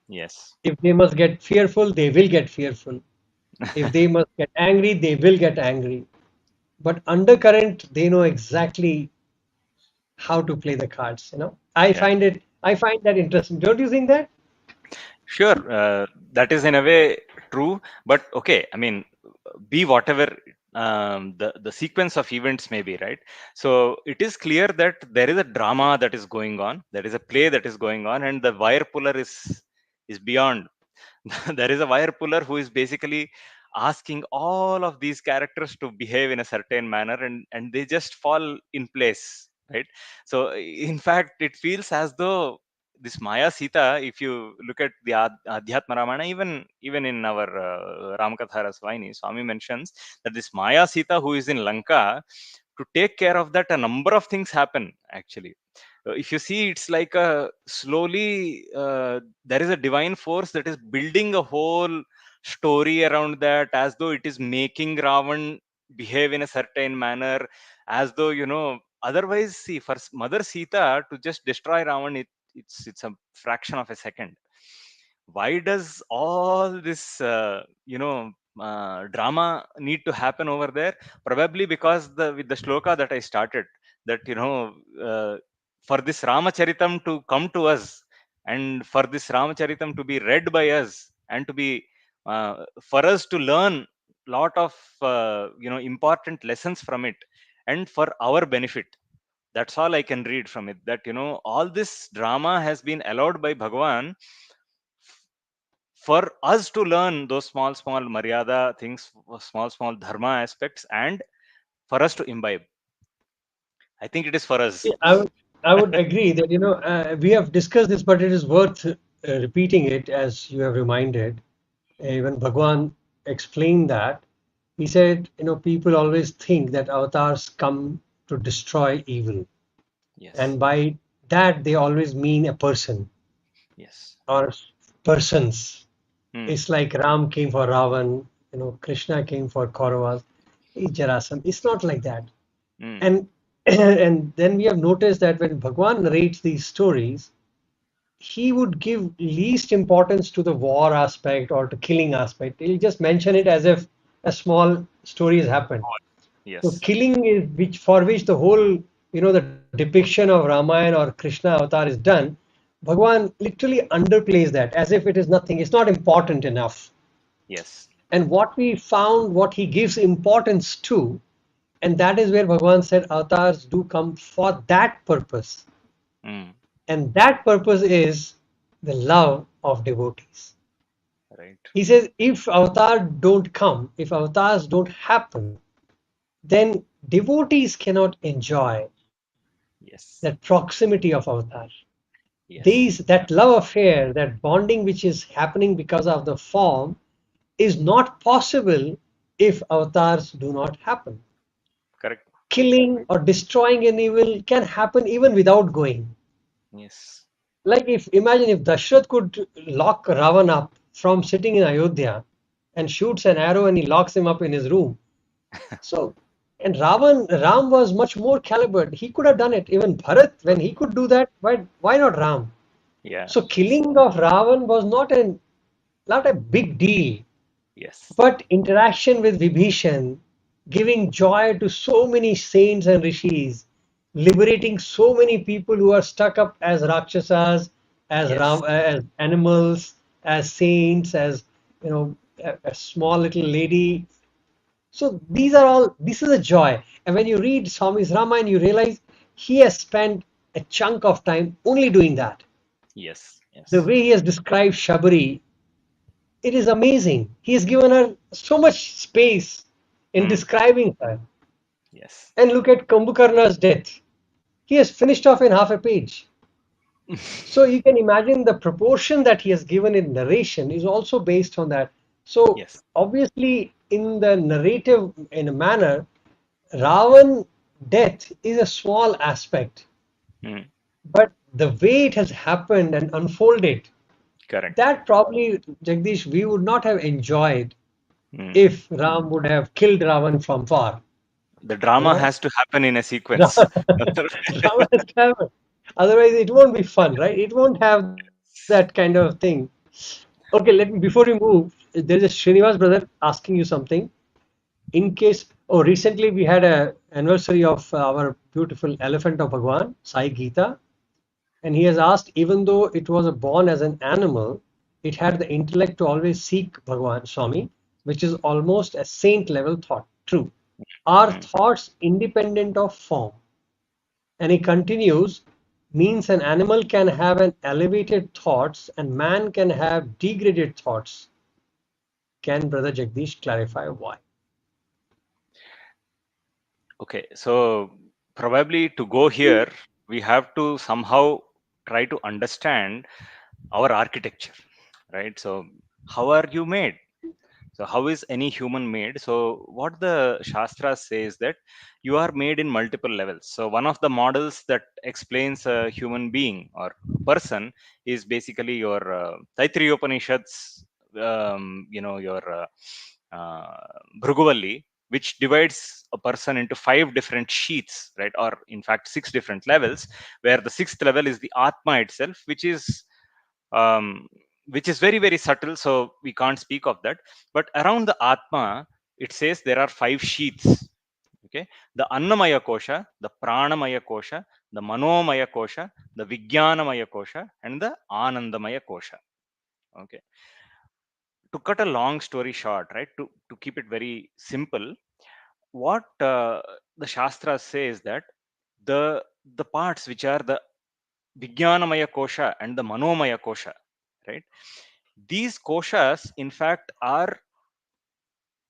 Yes. If they must get fearful, they will get fearful. If they must get angry, they will get angry. But undercurrent, they know exactly how to play the cards. Yeah. I find that interesting. Don't you think that? Sure. That is in a way true, but okay. I mean, be whatever the sequence of events may be, right? So it is clear that there is a drama that is going on, there is a play that is going on, and the wire puller is beyond. There is a wire puller who is basically asking all of these characters to behave in a certain manner, and they just fall in place, right? So in fact it feels as though this Maya Sita, if you look at the Adhyatma Ramana, even in our Ramakatha Rasvaini, Swami mentions that this Maya Sita who is in Lanka, to take care of that, a number of things happen actually. If you see, it's like a slowly there is a divine force that is building a whole story around that, as though it is making Ravan behave in a certain manner, as though, otherwise, see, for Mother Sita to just destroy Ravan, it's a fraction of a second. Why does all this drama need to happen over there? Probably because with the shloka that I started, that uh, for this Ramacharitam to come to us, and for this Ramacharitam to be read by us, and to be for us to learn lot of important lessons from it, and for our benefit. That's all I can read from it, that all this drama has been allowed by Bhagavan for us to learn those small small maryada things, small small dharma aspects, and for us to imbibe. I think it is for us. Yeah, I would agree that we have discussed this, but it is worth repeating it as you have reminded. Even Bhagwan explained that. He said, people always think that avatars come to destroy evil, Yes. and by that they always mean a person Yes. or persons. Hmm. It's like Ram came for Ravan, Krishna came for Kauravas, Jarasandha. It's not like that. Hmm. And and then we have noticed that when Bhagwan narrates these stories, he would give least importance to the war aspect or to killing aspect. He'll just mention it as if a small story has happened. So Yes. killing is which for which the whole the depiction of Ramayana or Krishna avatar is done. Bhagwan literally underplays that as if it is nothing. It's not important enough. Yes. And what we found, what he gives importance to, and that is where Bhagwan said avatars do come for that purpose. Hmm. And that purpose is the love of devotees. Right. He says if if avatars don't happen, then devotees cannot enjoy Yes. that proximity of avatar. Yes. these that love affair, that bonding which is happening because of the form, is not possible if avatars do not happen. Correct. Killing or destroying an evil can happen even without going. Yes. Like if imagine if Dashrath could lock Ravana up from sitting in Ayodhya and shoots an arrow and he locks him up in his room. So and Ram was much more calibered. He could have done it. Even Bharat, when he could do that, why not Ram? Yeah. So killing of Ravan was not a big deal. Yes. But interaction with Vibhishan, giving joy to so many saints and rishis, liberating so many people who are stuck up as rakshasas, Yes. as animals, as saints, as a small little lady. So these are all. This is a joy. And when you read Swami's Ramayana, you realize he has spent a chunk of time only doing that. Yes. The Yes. way he has described Shabari, it is amazing. He has given her so much space in Hmm. describing her. Yes. And look at Kumbhakarna's death. He has finished off in half a page. So you can imagine the proportion that he has given in narration is also based on that. So Yes. obviously, in the narrative, in a manner, Ravan death is a small aspect, Hmm. but the way it has happened and unfolded, Correct. that probably, Jagdish, we would not have enjoyed Hmm. if Ram would have killed Ravan from far. The You drama know, has to happen in a sequence. Ram has to have it. Otherwise, it won't be fun, right? It won't have that kind of thing. Okay, before we move, there is a Srinivas brother asking you something. In case, recently we had a anniversary of our beautiful elephant of Bhagwan, Sai Gita, and he has asked, even though it was born as an animal, it had the intellect to always seek Bhagwan Swami, which is almost a saint level thought. True. Are Hmm. thoughts independent of form? And he continues, means an animal can have an elevated thoughts and man can have degraded thoughts. Can Brother Jagdish clarify why? Okay, so probably to go here, we have to somehow try to understand our architecture, right? So, how are you made? So, how is any human made? So, what the Shastra says that you are made in multiple levels. So, one of the models that explains a human being or person is basically your Taittiriya Upanishads, your Bhruguvalli, which divides a person into five different sheets, right? Or in fact, six different levels, where the sixth level is the Atma itself, um, which is very, very subtle. So we can't speak of that. But around the Atma, it says there are five sheets. Okay, the Annamaya Kosha, the Pranamaya Kosha, the Manomaya Kosha, the Vijnanamaya Kosha, and the Anandamaya Kosha. Okay, to cut a long story short, right? To keep it very simple, what the Shastra says that the the parts which are the Vijnanamaya Kosha and the Manomaya Kosha, right? These koshas, in fact, are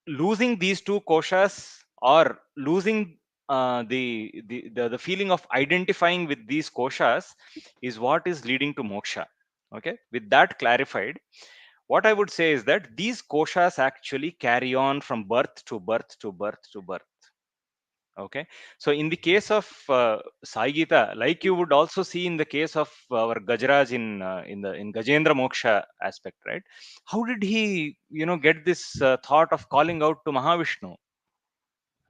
losing these two koshas or losing the feeling of identifying with these koshas is what is leading to moksha. Okay, with that clarified, what I would say is that these koshas actually carry on from birth to birth to birth to birth. Okay, so in the case of Sai Gita, like you would also see in the case of our Gajaraj in Gajendra Moksha aspect, right? How did he, get this thought of calling out to Mahavishnu,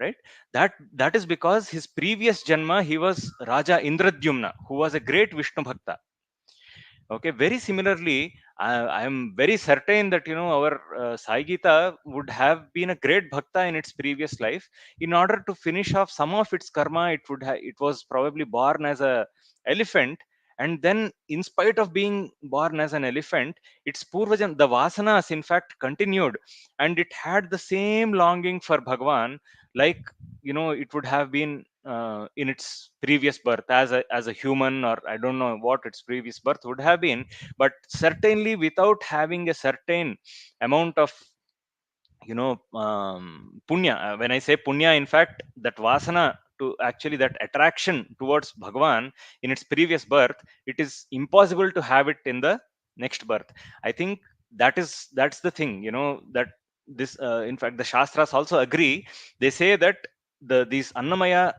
right? That is because his previous janma he was Raja Indradyumna, who was a great Vishnu Bhakta. Okay, very similarly, I am very certain that our Sai Gita would have been a great bhakta in its previous life. In order to finish off some of its karma, it was probably born as a elephant, and then, in spite of being born as an elephant, its purvajan, the vasanas, in fact, continued, and it had the same longing for Bhagwan, like it would have been in its previous birth as a human, or I don't know what its previous birth would have been, but certainly without having a certain amount of punya. When I say punya, in fact, that vasana to actually that attraction towards Bhagwan in its previous birth, it is impossible to have it in the next birth. I think that's the thing, that this in fact the Shastras also agree. They say that these Annamaya,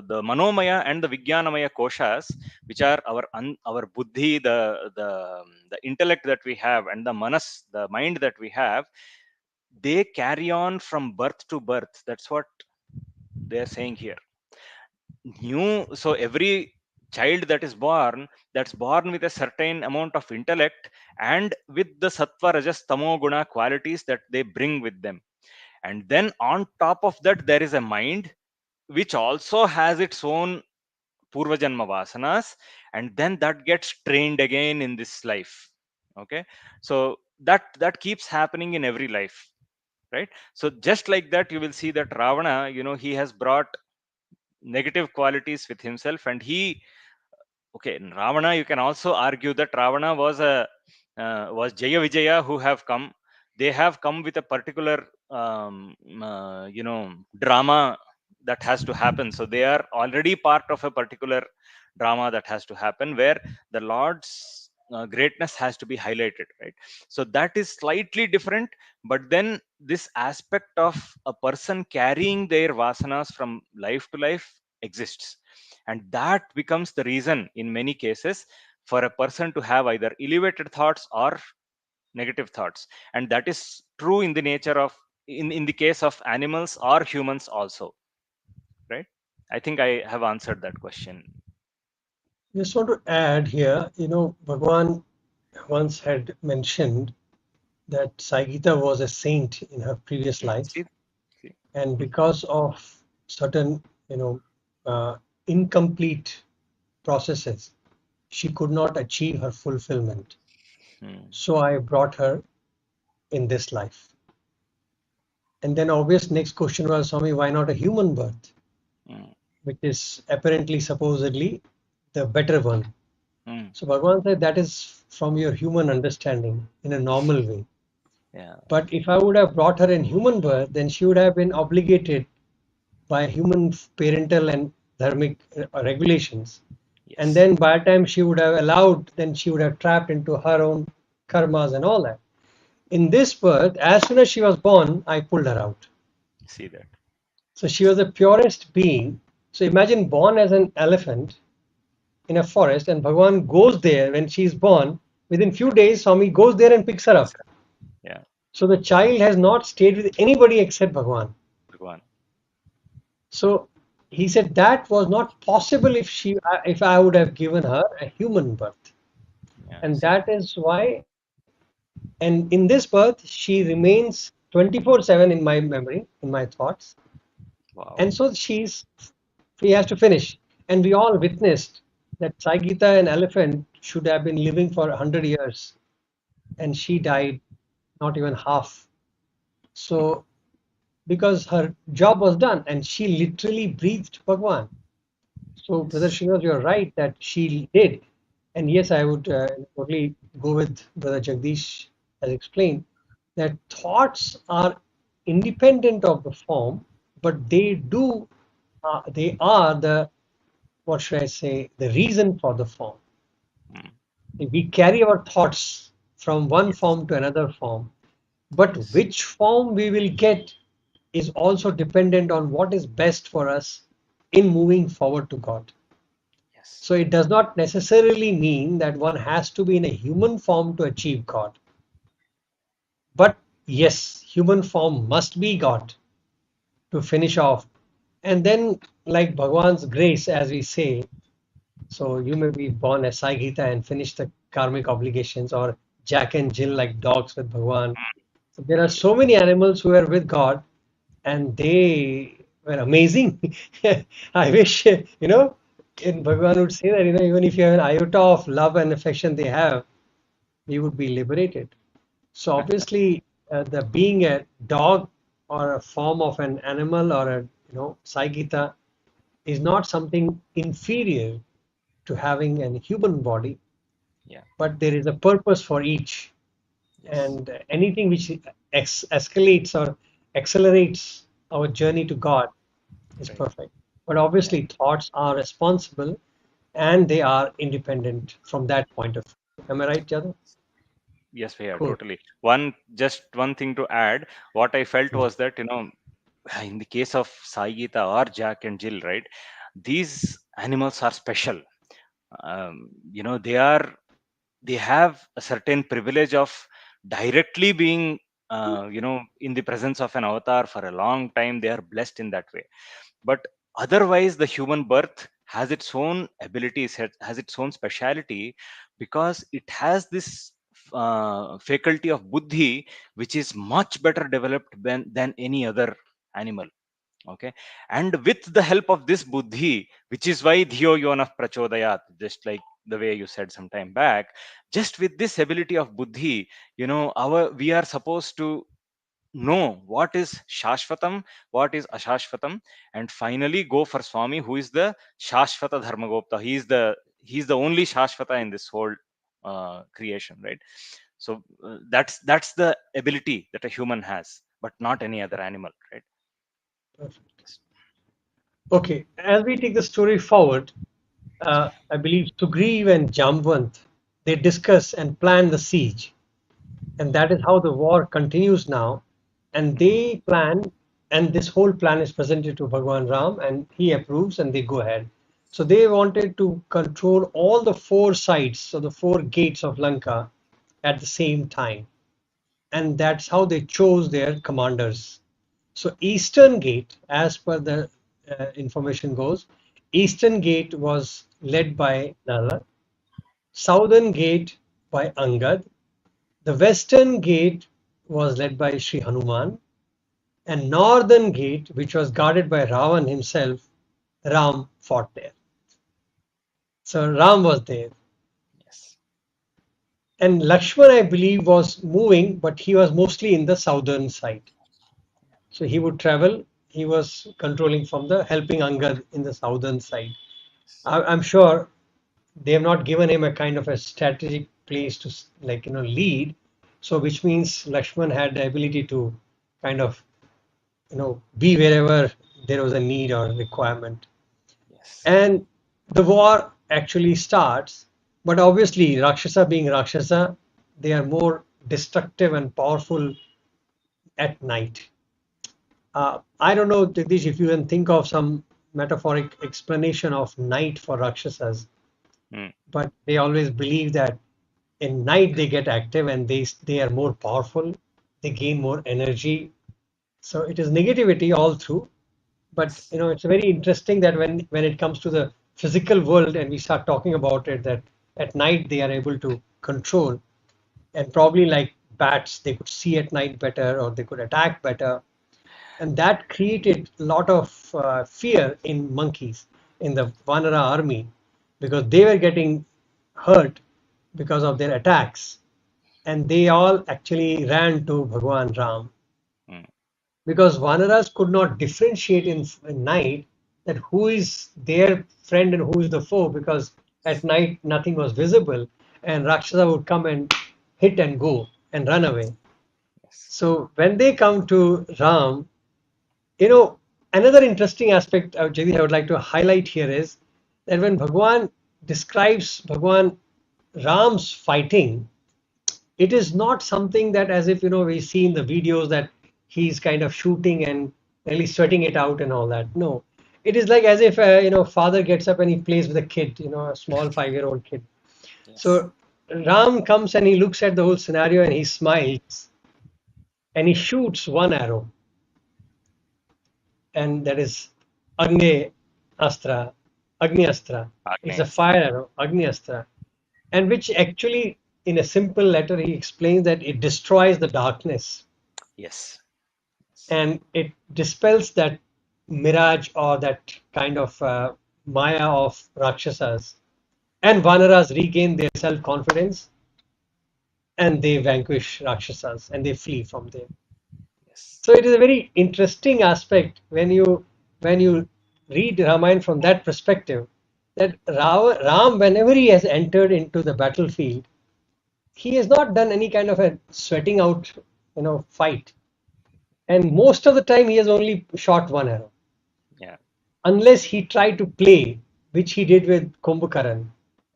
the Manomaya and the Vijnanamaya koshas, which are our buddhi, the intellect that we have, and the manas, the mind that we have, they carry on from birth to birth. That's what they are saying here. So every child that is born, that's born with a certain amount of intellect and with the sattva rajas tamo guna qualities that they bring with them. And then on top of that, there is a mind which also has its own purva janma vasanas, and then that gets trained again in this life. Okay, so that keeps happening in every life, right? So just like that, you will see that Ravana, he has brought negative qualities with himself, and he, okay, in Ravana, you can also argue that Ravana was Jaya Vijaya who have come. They have come with a particular drama that has to happen. So they are already part of a particular drama that has to happen, where the Lord's greatness has to be highlighted, right? So that is slightly different. But then this aspect of a person carrying their vasanas from life to life exists, and that becomes the reason in many cases for a person to have either elevated thoughts or negative thoughts. And that is true in the nature of, in the case of animals or humans also, right? I think I have answered that question. Just want to add here, Bhagwan once had mentioned that Saigita was a saint in her previous life, See, see. and because of certain, you know, uh, incomplete processes, she could not achieve her fulfillment. Hmm, So I brought her in this life. And then obvious next question was, Swami, why not a human birth, hmm, which is apparently supposedly the better one? hmm. So Bhagavan said that is from your human understanding in a normal way. Yeah. But if I would have brought her in human birth, then she would have been obligated by human parental and dharmic regulations. And Yes. then by the time she would have allowed, then she would have trapped into her own karmas and all that. In this birth, as soon as she was born, I pulled her out. See that. So she was the purest being. So imagine born as an elephant in a forest, and Bhagavan goes there when she is born. Within few days, Swami goes there and picks her up. Yeah. So the child has not stayed with anybody except Bhagavan. Bhagwan. So he said that was not possible if I would have given her a human birth, Yeah. and See. that is why. And in this birth, she remains 24/7 in my memory, in my thoughts, Wow. and so she has to finish. And we all witnessed that Saigita, an elephant, should have been living for 100 years, and she died not even half. So because her job was done, and she literally breathed Bhagwan. So, Brother Yes. Srinivas, you're right that she did. And yes, I would totally go with Brother Jagdish has explained that thoughts are independent of the form, but they are the, what should I say, the reason for the form. Hmm. We carry our thoughts from one Yes. form to another form, but Yes. which form we will get is also dependent on what is best for us in moving forward to God. Yes. So it does not necessarily mean that one has to be in a human form to achieve God. But yes, human form must be God to finish off. And then, like Bhagwan's grace, as we say, so you may be born as Sai Gita and finish the karmic obligations, or Jack and Jill like dogs with Bhagwan. So there are so many animals who are with God, and they were amazing. I wish, in Bhagwan would say that, even if you have an iota of love and affection they have, we would be liberated. So obviously, the being a dog or a form of an animal or a, Saigita is not something inferior to having a human body, Yeah. but there is a purpose for each. Yes. And anything which escalates or accelerates our journey to God is Right. perfect. But Yeah. obviously, thoughts are responsible and they are independent from that point of view. Am I right, Jadu? Yes, we are Cool. totally. Just one thing to add, what I felt was that, in the case of Sai Gita or Jack and Jill, right? These animals are special. They are, they have a certain privilege of directly being, in the presence of an avatar for a long time. They are blessed in that way. But otherwise, the human birth has its own abilities, has its own speciality, because it has this faculty of buddhi, which is much better developed than any other animal. Okay. And with the help of this buddhi, which is why dhiyo yona prachodayat, just like the way you said some time back, just with this ability of buddhi, our we are supposed to know what is shashvatam, what is ashashvatam, and finally go for Swami, who is the shashvata dharmagopta. He's the only shashvata in this whole creation, right? So that's the ability that a human has, but not any other animal, right? Perfect. Okay, as we take the story forward, I believe Sugriv and Jamvant, they discuss and plan the siege. And that is how the war continues now. And Mhm. they plan, and this whole plan is presented to Bhagwan Ram, and he approves, and they go ahead. So they wanted to control all the four sides, so the four gates of Lanka at the same time. And that's how they chose their commanders. So Eastern Gate, as per the information goes, Eastern Gate was led by Nala, Southern Gate by Angad, the Western Gate was led by Sri Hanuman, and Northern Gate, which was guarded by Ravan himself, Ram fought there. So Ram was there. Yes. And Lakshman, I believe, was moving, but he was mostly in the southern side. So he would travel. He was controlling from the helping Angad in the southern side. I'm sure they have not given him a kind of a strategic place to lead. So which means Lakshman had the ability to kind of be wherever there was a need or requirement. Yes. And the war actually starts, but obviously Rakshasa being Rakshasa, they are more destructive and powerful at night. I don't know, Jagdish, if you can think of some metaphoric explanation of night for Rakshasas, Mm. but they always believe that in night they get active and they are more powerful, they gain more energy. So it is negativity all through. But Yes. it's very interesting that when it comes to the physical world and we start talking about it, that at night they are able to control, and probably like bats, they could see at night better or they could attack better, and that created a lot of fear in monkeys in the Vanara army, because they were getting hurt because of their attacks, and they all actually ran to Bhagwan Ram, Mm. because Vanaras could not differentiate in night that who is their friend and who is the foe, because at night nothing was visible and Rakshasa would come and hit and go and run away. Yes. So when they come to Ram, you know, another interesting aspect of Jagdish I would like to highlight here is that when Bhagwan describes Bhagwan Ram's fighting, it is not something that, as if we see in the videos, that he's kind of shooting and really sweating it out and all that. No, it is like as if father gets up and he plays with a kid, a small 5-year-old kid. Yes. So Ram comes and he looks at the whole scenario and he smiles and he shoots one arrow, and that is Agni Astra. Agni Astra. It's a Agnes. fire arrow, Agni Astra, and which actually, in a simple letter, he explains that it destroys the darkness Yes. Yes. and it dispels that mirage or that kind of maya of Rakshasas. And Vanaras regain their self confidence and they vanquish Rakshasas and they flee from there. Yes. So it is a very interesting aspect when you read Ramayana from that perspective. That Ram, whenever he has entered into the battlefield, he has not done any kind of a sweating out, fight. And most of the time, he has only shot one arrow. Yeah. unless he tried to play, which he did with Kumbhakaran,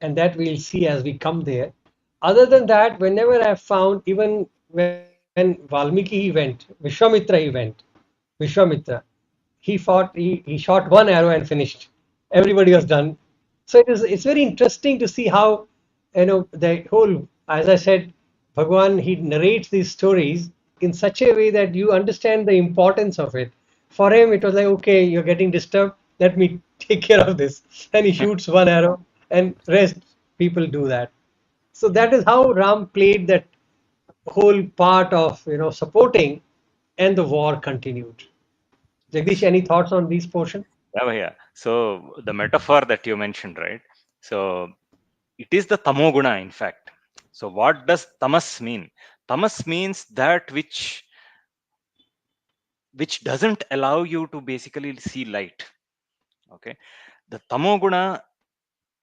and that we'll see as we come there. Other than that, whenever I've found, even when Valmiki he went, Vishwamitra, he shot one arrow and finished. Everybody was done. So it's very interesting to see how, the whole, as I said, Bhagwan, he narrates these stories in such a way that you understand the importance of it. For him, it was like, okay, you're getting disturbed. Let me take care of this. And he shoots one arrow, and rest people do that. So that is how Ram played that whole part of supporting, and the war continued. Jagdish, any thoughts on these portion? Yeah, Bhaiya. So the metaphor that you mentioned, right? So it is the tamoguna, in fact. So what does tamas mean? Tamas means that which doesn't allow you to basically see light. Okay, the tamoguna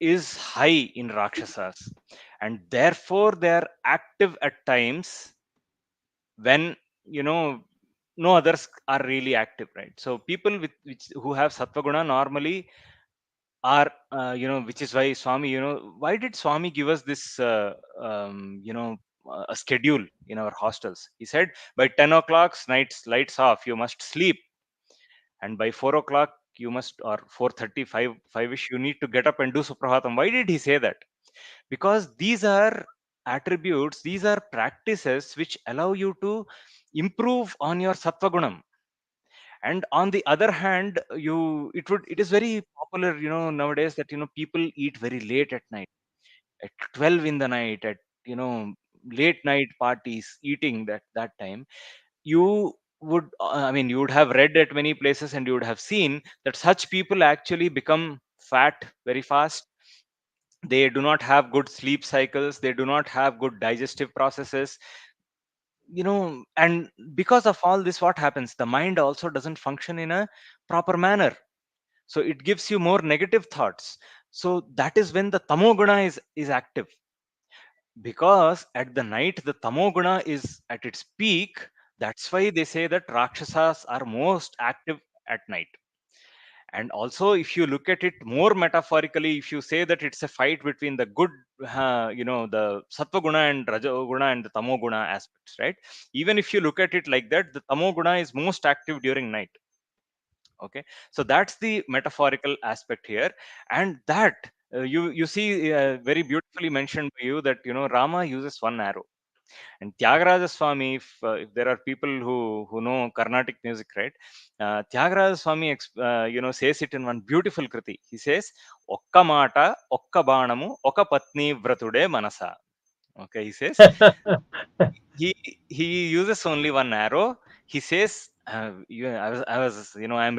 is high in rakshasas, and therefore they are active at times when you know no others are really active, right? So people who have sattva guna normally are which is why Swami, why did Swami give us this a schedule in our hostels? He said by 10 o'clock nights lights off, you must sleep, and by 4 o'clock you must, or 4:35 5ish, you need to get up and do suprahatam. Why did he say that? Because these are attributes, these are practices which allow you to improve on your sattva gunam. And on the other hand, it is very popular nowadays that people eat very late at night, at 12 in the night, at you know late night parties, eating that time. You would I mean, you would have read at many places, and you would have seen that such people actually become fat very fast. They do not have good sleep cycles, they do not have good digestive processes, and because of all this, what happens? The mind also doesn't function in a proper manner, so it gives you more negative thoughts. So that is when the tamoguna is active, because at the night the tamoguna is at its peak. That's why they say that rakshasas are most active at night. And also, if you look at it more metaphorically, if you say that it's a fight between the good, the sattva guna and rajoguna and the tamoguna aspects, right? Even if you look at it like that, the tamoguna is most active during night. Okay, so that's the metaphorical aspect here. And that you see very beautifully mentioned by you, that Rama uses one arrow. And Tyagaraja Swami, if there are people who know Carnatic music, right? Tyagaraja Swami says it in one beautiful kriti. He says, "Okka mata, okka banamu, oka patni vratude manasa." Okay, he says he he uses only one arrow. He says, I'm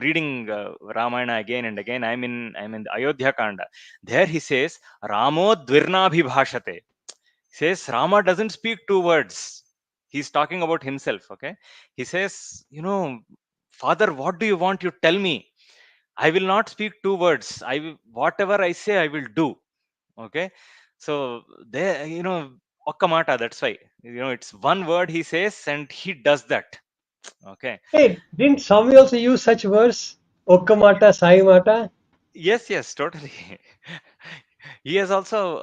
reading Ramayana again and again. I'm in the Ayodhya Kanda. There he says, "Ramo dvirnabhibhashate." Says Rama doesn't speak two words. He's talking about himself. Okay, he says, Father, what do you want? You tell me. I will not speak two words. Whatever I say, I will do. Okay, so there, Okkamata. That's why it's one word he says, and he does that. Okay, Hey, didn't Swami also use such verse? Okkamata, Saimata? yes, yes, totally. He has also.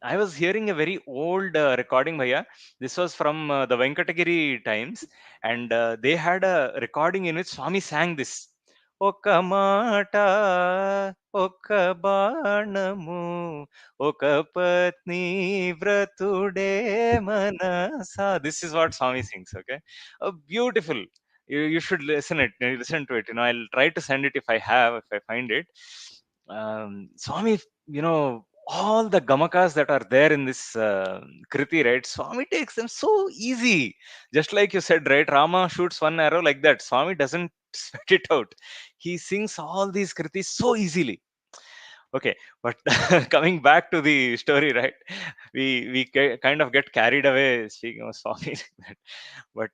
I was hearing a very old recording, Bhaiya. This was from the Venkatagiri times, and they had a recording in which Swami sang this. Oka mata, oka banamu, oka patni vratude manasa. This is what Swami sings. Okay, beautiful. You should listen to it. I'll try to send it if I find it. Swami, all the gamakas that are there in this kriti, right? Swami takes them so easy. Just like you said, right? Rama shoots one arrow like that. Swami doesn't sweat it out. He sings all these kritis so easily. Okay, but coming back to the story, right? We kind of get carried away speaking of Swami like that. But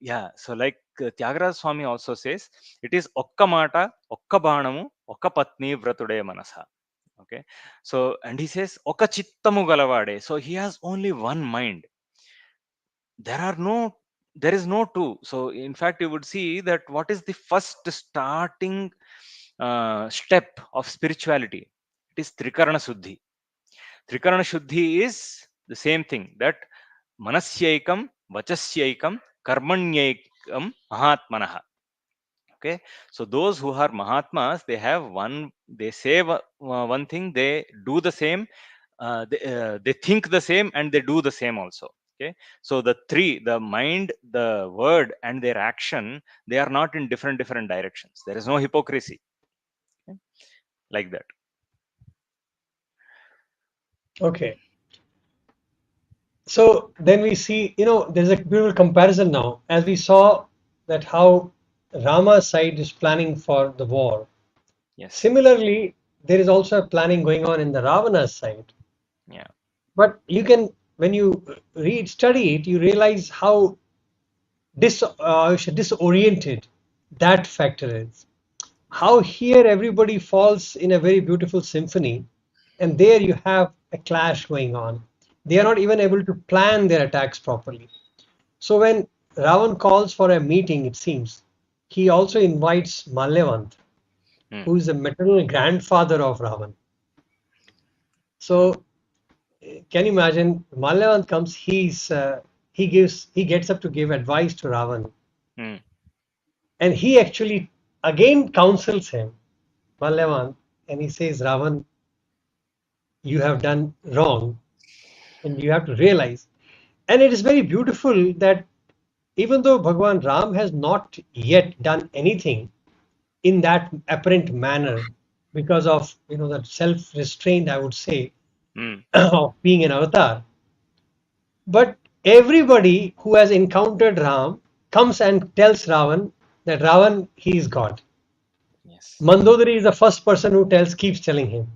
yeah, so like Tyagaraja Swami also says, it is okka mata, okka banamu, okka patni vratude manasa. Okay, so and he says oka chittamu galavade. So he has only one mind. There are no, there is no two. So in fact, you would see that what is the first starting step of spirituality. It is Trikarana Shuddhi. Trikarana Shuddhi is the same thing, that manasyaikam, vachasyaikam, karmanyaikam, mahatmanaha. Okay, so those who are Mahatmas, they have one, they say one thing, they do the same, they think the same, and they do the same also. Okay, so the three, the mind, the word, and their action, they are not in different directions. There is no hypocrisy. Okay? Like that. Okay. So then we see, there's a beautiful comparison now, as we saw that how Rama's side is planning for the war. Yes. Similarly, there is also a planning going on in the Ravana's side. Yeah. But when you study it, you realize how disoriented that factor is. How here everybody falls in a very beautiful symphony, and there you have a clash going on. They are not even able to plan their attacks properly. So when Ravan calls for a meeting, it seems, he also invites Malyavant, Mm, who is the maternal grandfather of Ravan. So can you imagine? Malyavant comes, he gets up to give advice to Ravan, mm, and he actually again counsels him, Malyavant, and he says, Ravan, you have done wrong, and you have to realize. And it is very beautiful that even though Bhagwan Ram has not yet done anything in that apparent manner, because of that self-restraint, I would say, mm. of being an avatar, but everybody who has encountered Ram comes and tells Ravan that Ravan, he is God. Yes. Mandodari is the first person who keeps telling him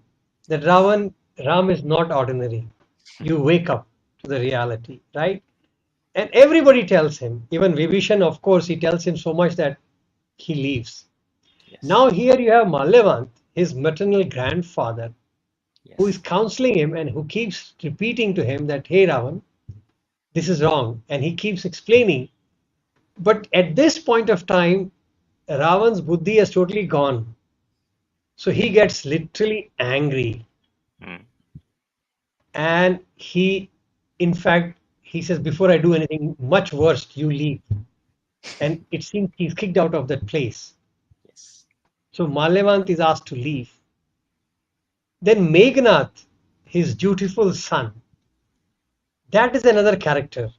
that Ram is not ordinary. You wake up to the reality, right? And everybody tells him, even Vibhishan, of course, he tells him so much that he leaves. Yes. Now here you have Malyavant, his maternal grandfather, who is Yes. counseling him and who keeps repeating to him that, hey Ravan, this is wrong. And he keeps explaining. But at this point of time, Ravan's buddhi has totally gone. So he gets literally angry. Mm. And in fact, he says, before I do anything much worse, you leave. And it seems he's kicked out of that place. Yes. So Malyavant is asked to leave. Then Meghnath, his dutiful son, that is another character.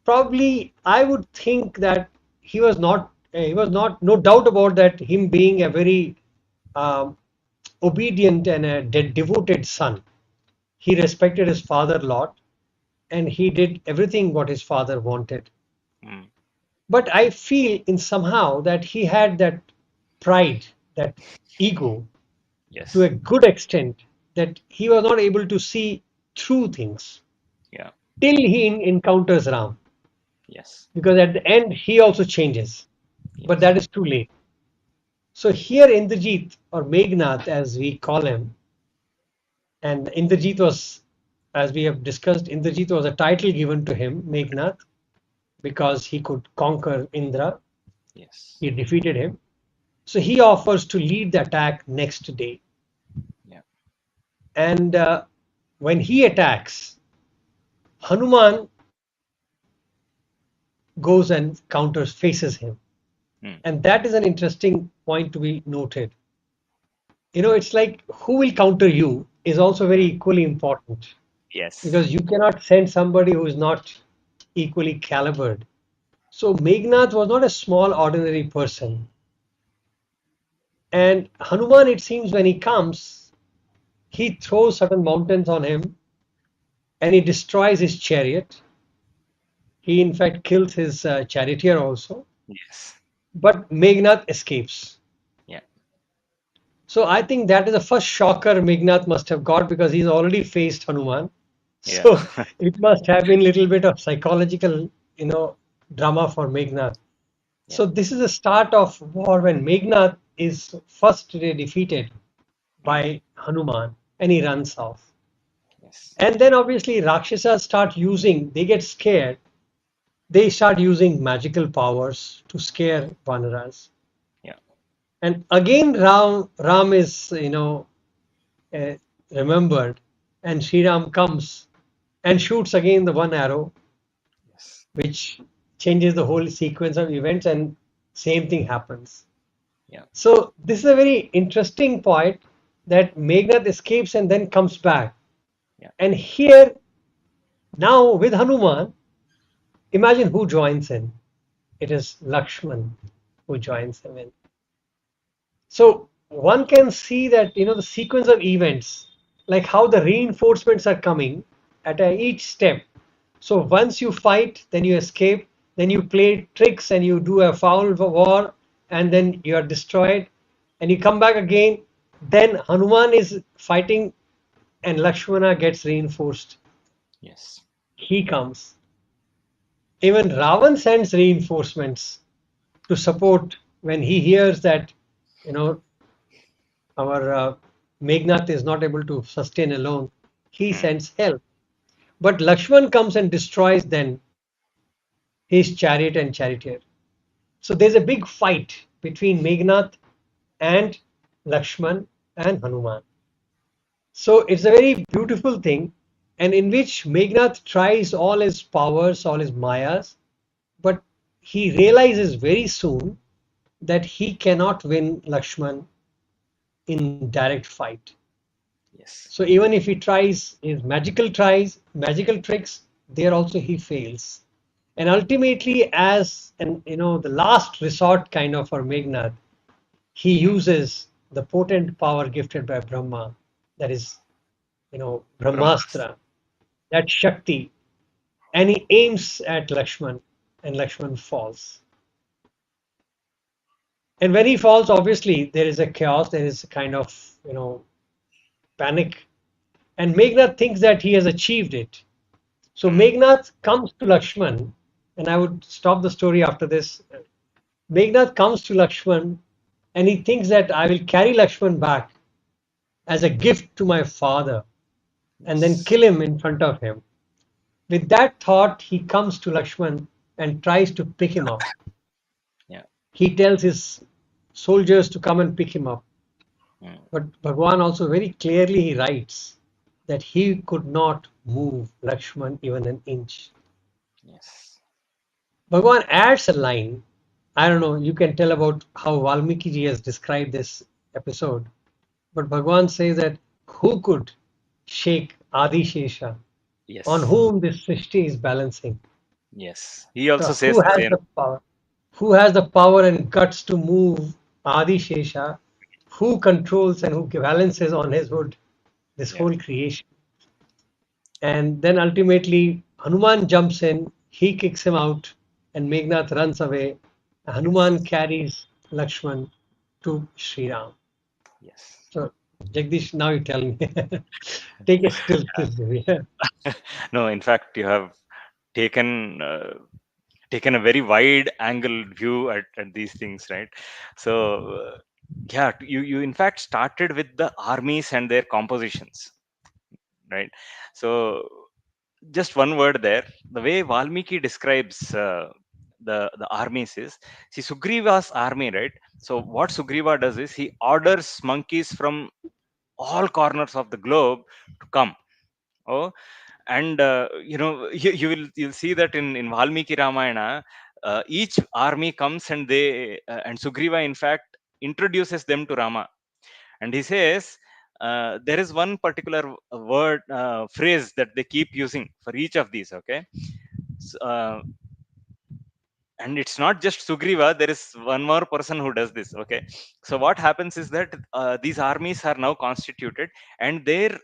Probably, I would think that no doubt about that, him being a very um, obedient and a devoted son. He respected his father a lot, and he did everything what his father wanted. Mm. But I feel in somehow that he had that pride, that ego, to Yes. a good extent, that he was not able to see through things Yeah. till he encounters Ram. Yes. Because at the end, he also changes. But Yes. that is too late. So here Indrajit, or Meghnath as we call him, and Indrajit was, as we have discussed, Indrajit was a title given to him, Meghnath, because he could conquer Indra. Yes. He defeated him. So he offers to lead the attack next day. Yeah. And when he attacks, Hanuman goes and counters, faces him. Mm. And that is an interesting point to be noted. It's like who will counter you is also very Mm. equally important, Yes. because you cannot send somebody who is not equally calibered. So Meghnath was not a small, ordinary person. And Hanuman, it seems, when he comes, he throws certain mountains on him and he destroys his chariot. He, in fact, kills his charioteer also. Yes. But Meghnath escapes. Yeah. So I think that is the first shocker Meghnath must have got, because he's already faced Hanuman. Yeah. So it must have been a little bit of psychological, drama for Meghnath. Yeah. So this is the start of war when Meghnath is first defeated Mm. by Hanuman and he runs off. Yes. And then obviously Rakshasas they get scared. They start using magical powers to scare Vanaras. Yeah. And again, Ram is, uh, remembered, and Sri Ram comes and shoots again the one arrow, Yes. which changes the whole sequence of events, and same thing happens. Yeah. So this is a very interesting point that Meghnad escapes and then comes back. Yeah. And here now with Hanuman, imagine who joins in. It is Lakshman who Yeah. joins him in. So one can see that the sequence of events, like how the reinforcements are coming at each step. So once you fight, then you escape, then you play tricks and you do a foul war, and then you are destroyed, and you come back again. Then Hanuman is fighting, and Lakshmana gets reinforced. Yes. He comes. Even Ravan sends reinforcements to support when he hears that you know our Meghnad is not able to sustain alone. He Hmm. sends help. But Lakshman comes and destroys then his chariot and charioteer. So there's a big fight between Meghnad and Lakshman and Hanuman. So it's a very beautiful thing, and in which Meghnad tries all his powers, all his mayas, but he realizes very soon that he cannot win Lakshman in direct fight. Yes. So even if he tries magical tricks, there also he fails. And ultimately, as the last resort kind of for Meghnad, he Hmm. uses the potent power gifted by Brahma, that is, Brahmas. Brahmastra, that Shakti, and he aims at Lakshman, and Lakshman falls. And when he falls, obviously there is a chaos, there is a kind of panic, and Meghnad thinks that he has achieved it. So Hmm. Meghnad comes to Lakshman, and I would stop the story after this. Meghnad comes to Lakshman, and he thinks that I will carry Lakshman back as a gift to my father and then Yes. kill him in front of him. With that thought, he comes to Lakshman and tries to pick him up. Yeah. He tells his soldiers to come and pick him up. Hmm. But Bhagwan also very clearly he writes that he could not move Lakshman even an inch. Yes. Bhagwan adds a line. I don't know, you can tell about how Valmiki ji has described this episode. But Bhagwan says that who could shake Adi Shesha, on Yes. whom this Srishti is balancing? Yes. He So also who says the has same. the power? Who has the power and guts to move Adi Shesha? Who controls and who balances on his hood this Yeah. whole creation? And then ultimately Hanuman jumps in, he kicks him out, and Meghnad runs away. Hanuman Yes. carries Lakshman to Sri Ram. Yes. So Jagdish, now you tell me. Take a still yeah. No, in fact, you have taken taken a very wide angle view at these things, right? So yeah, you in fact started with the armies and their compositions, right? So just one word there. The way Valmiki describes the armies is, see, Sugriva's army, right? So what Sugriva does is he orders monkeys from all corners of the globe to come. Oh, and you'll see that in Valmiki Ramayana, each army comes and they and Sugriva in fact introduces them to Rama, and he says there is one particular word phrase that they keep using for each of these. Okay. S- uh, and it's not just Sugriva, there is one more person who does this. Okay. So what happens is that these armies are now constituted, and their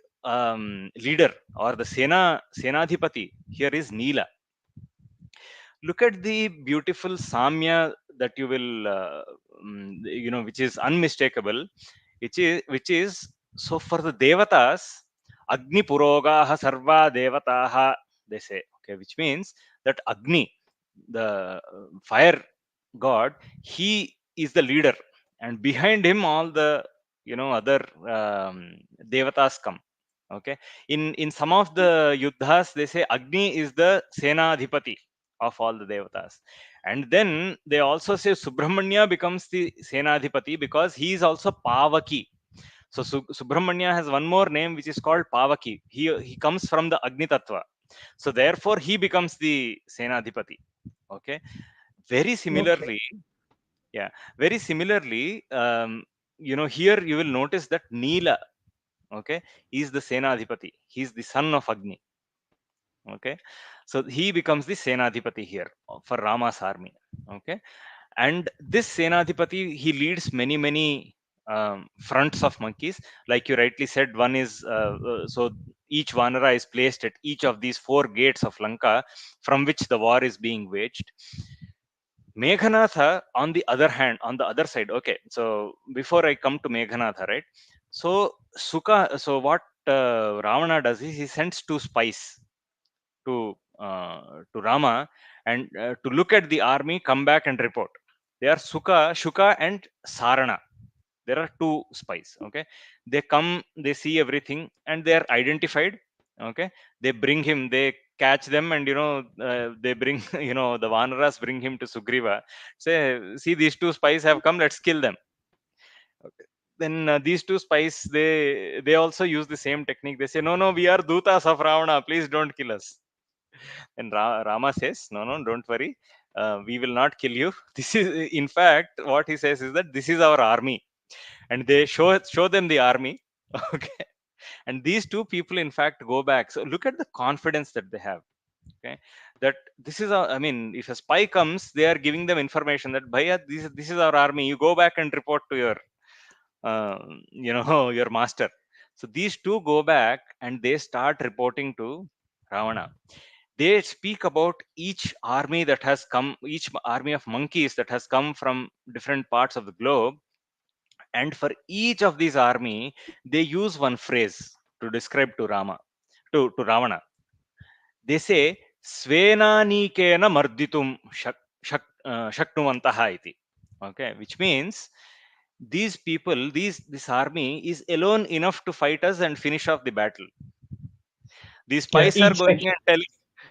leader, or the senadhipati here, is Neela. Look at the beautiful samya that you will which is unmistakable, which is so for the devatas, agni purogaha sarva devataha, they say. Okay, which means that Agni, the fire god, he is the leader, and behind him all the other devatas come. Okay. In some of the yuddhas, they say Agni is the senadhipati. of all the devatas. And then they also say Subramanya becomes the Senadhipati because he is also Pavaki. So Subramanya has one more name which is called Pavaki. He comes from the Agni Tattva. So therefore he becomes the Senadhipati. Okay. Very Okay. similarly, yeah, very similarly, here you will notice that Neela, okay, is the Senadhipati. He's the son of Agni. Okay. So he becomes the Senadhipati here for Rama's army. Okay. And this Senadhipati, he leads many fronts of monkeys. Like you rightly said, one is so each Vanara is placed at each of these four gates of Lanka from which the war is being waged. Meghanatha, on the other hand, on the other side, okay. So before I come to Meghanatha, right? So what Ravana does is he sends two spies to Rama and to look at the army, come back and report. They are Shuka, and Sarana. There are two spies. Okay, they come, they see everything, and they are identified. Okay, they bring him, they catch them, and they bring the Vanaras bring him to Sugriva. Say, see, these two spies have come. Let's kill them. Okay. Then these two spies, they also use the same technique. They say, no, no, we are Dutas of Ravana. Please don't kill us. And Rama says, no, no, don't worry. We will not kill you. This is, in fact, what he says is that this is our army. And they show them the army. Okay. And these two people, in fact, go back. So look at the confidence that they have. Okay. That this is our, I mean, if a spy comes, they are giving them information that, Bhaiya, this is our army. You go back and report to your, your master. So these two go back and they start reporting to Ravana. They speak about each army that has come, each army of monkeys that has come from different parts of the globe. And for each of these army, they use one phrase to describe to to Ravana. They say, Svenanikena marditum shaknuvantaha iti. Okay, which means these people, this army is alone enough to fight us and finish off the battle. These Yeah, spies are each going and telling,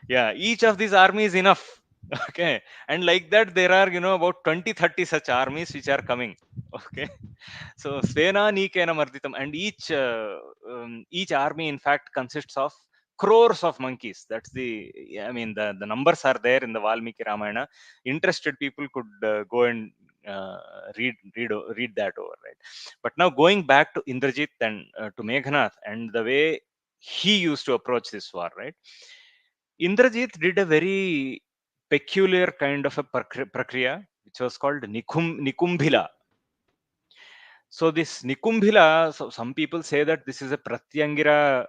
yeah, each of these armies enough. Okay. And like that, there are, about 20-30 such armies which are coming. Okay. So Svena Nikena Marditam, and each army in fact consists of crores of monkeys. That's the, I mean, the numbers are there in the Valmiki Ramayana. Interested people could go and uh, read that over, right? But now going back to Indrajit and to Meghnath and the way he used to approach this war, right? Indrajit did a very peculiar kind of a prakriya, which was called Nikumbhila. So this Nikumbhila, so some people say that this is a Pratyangira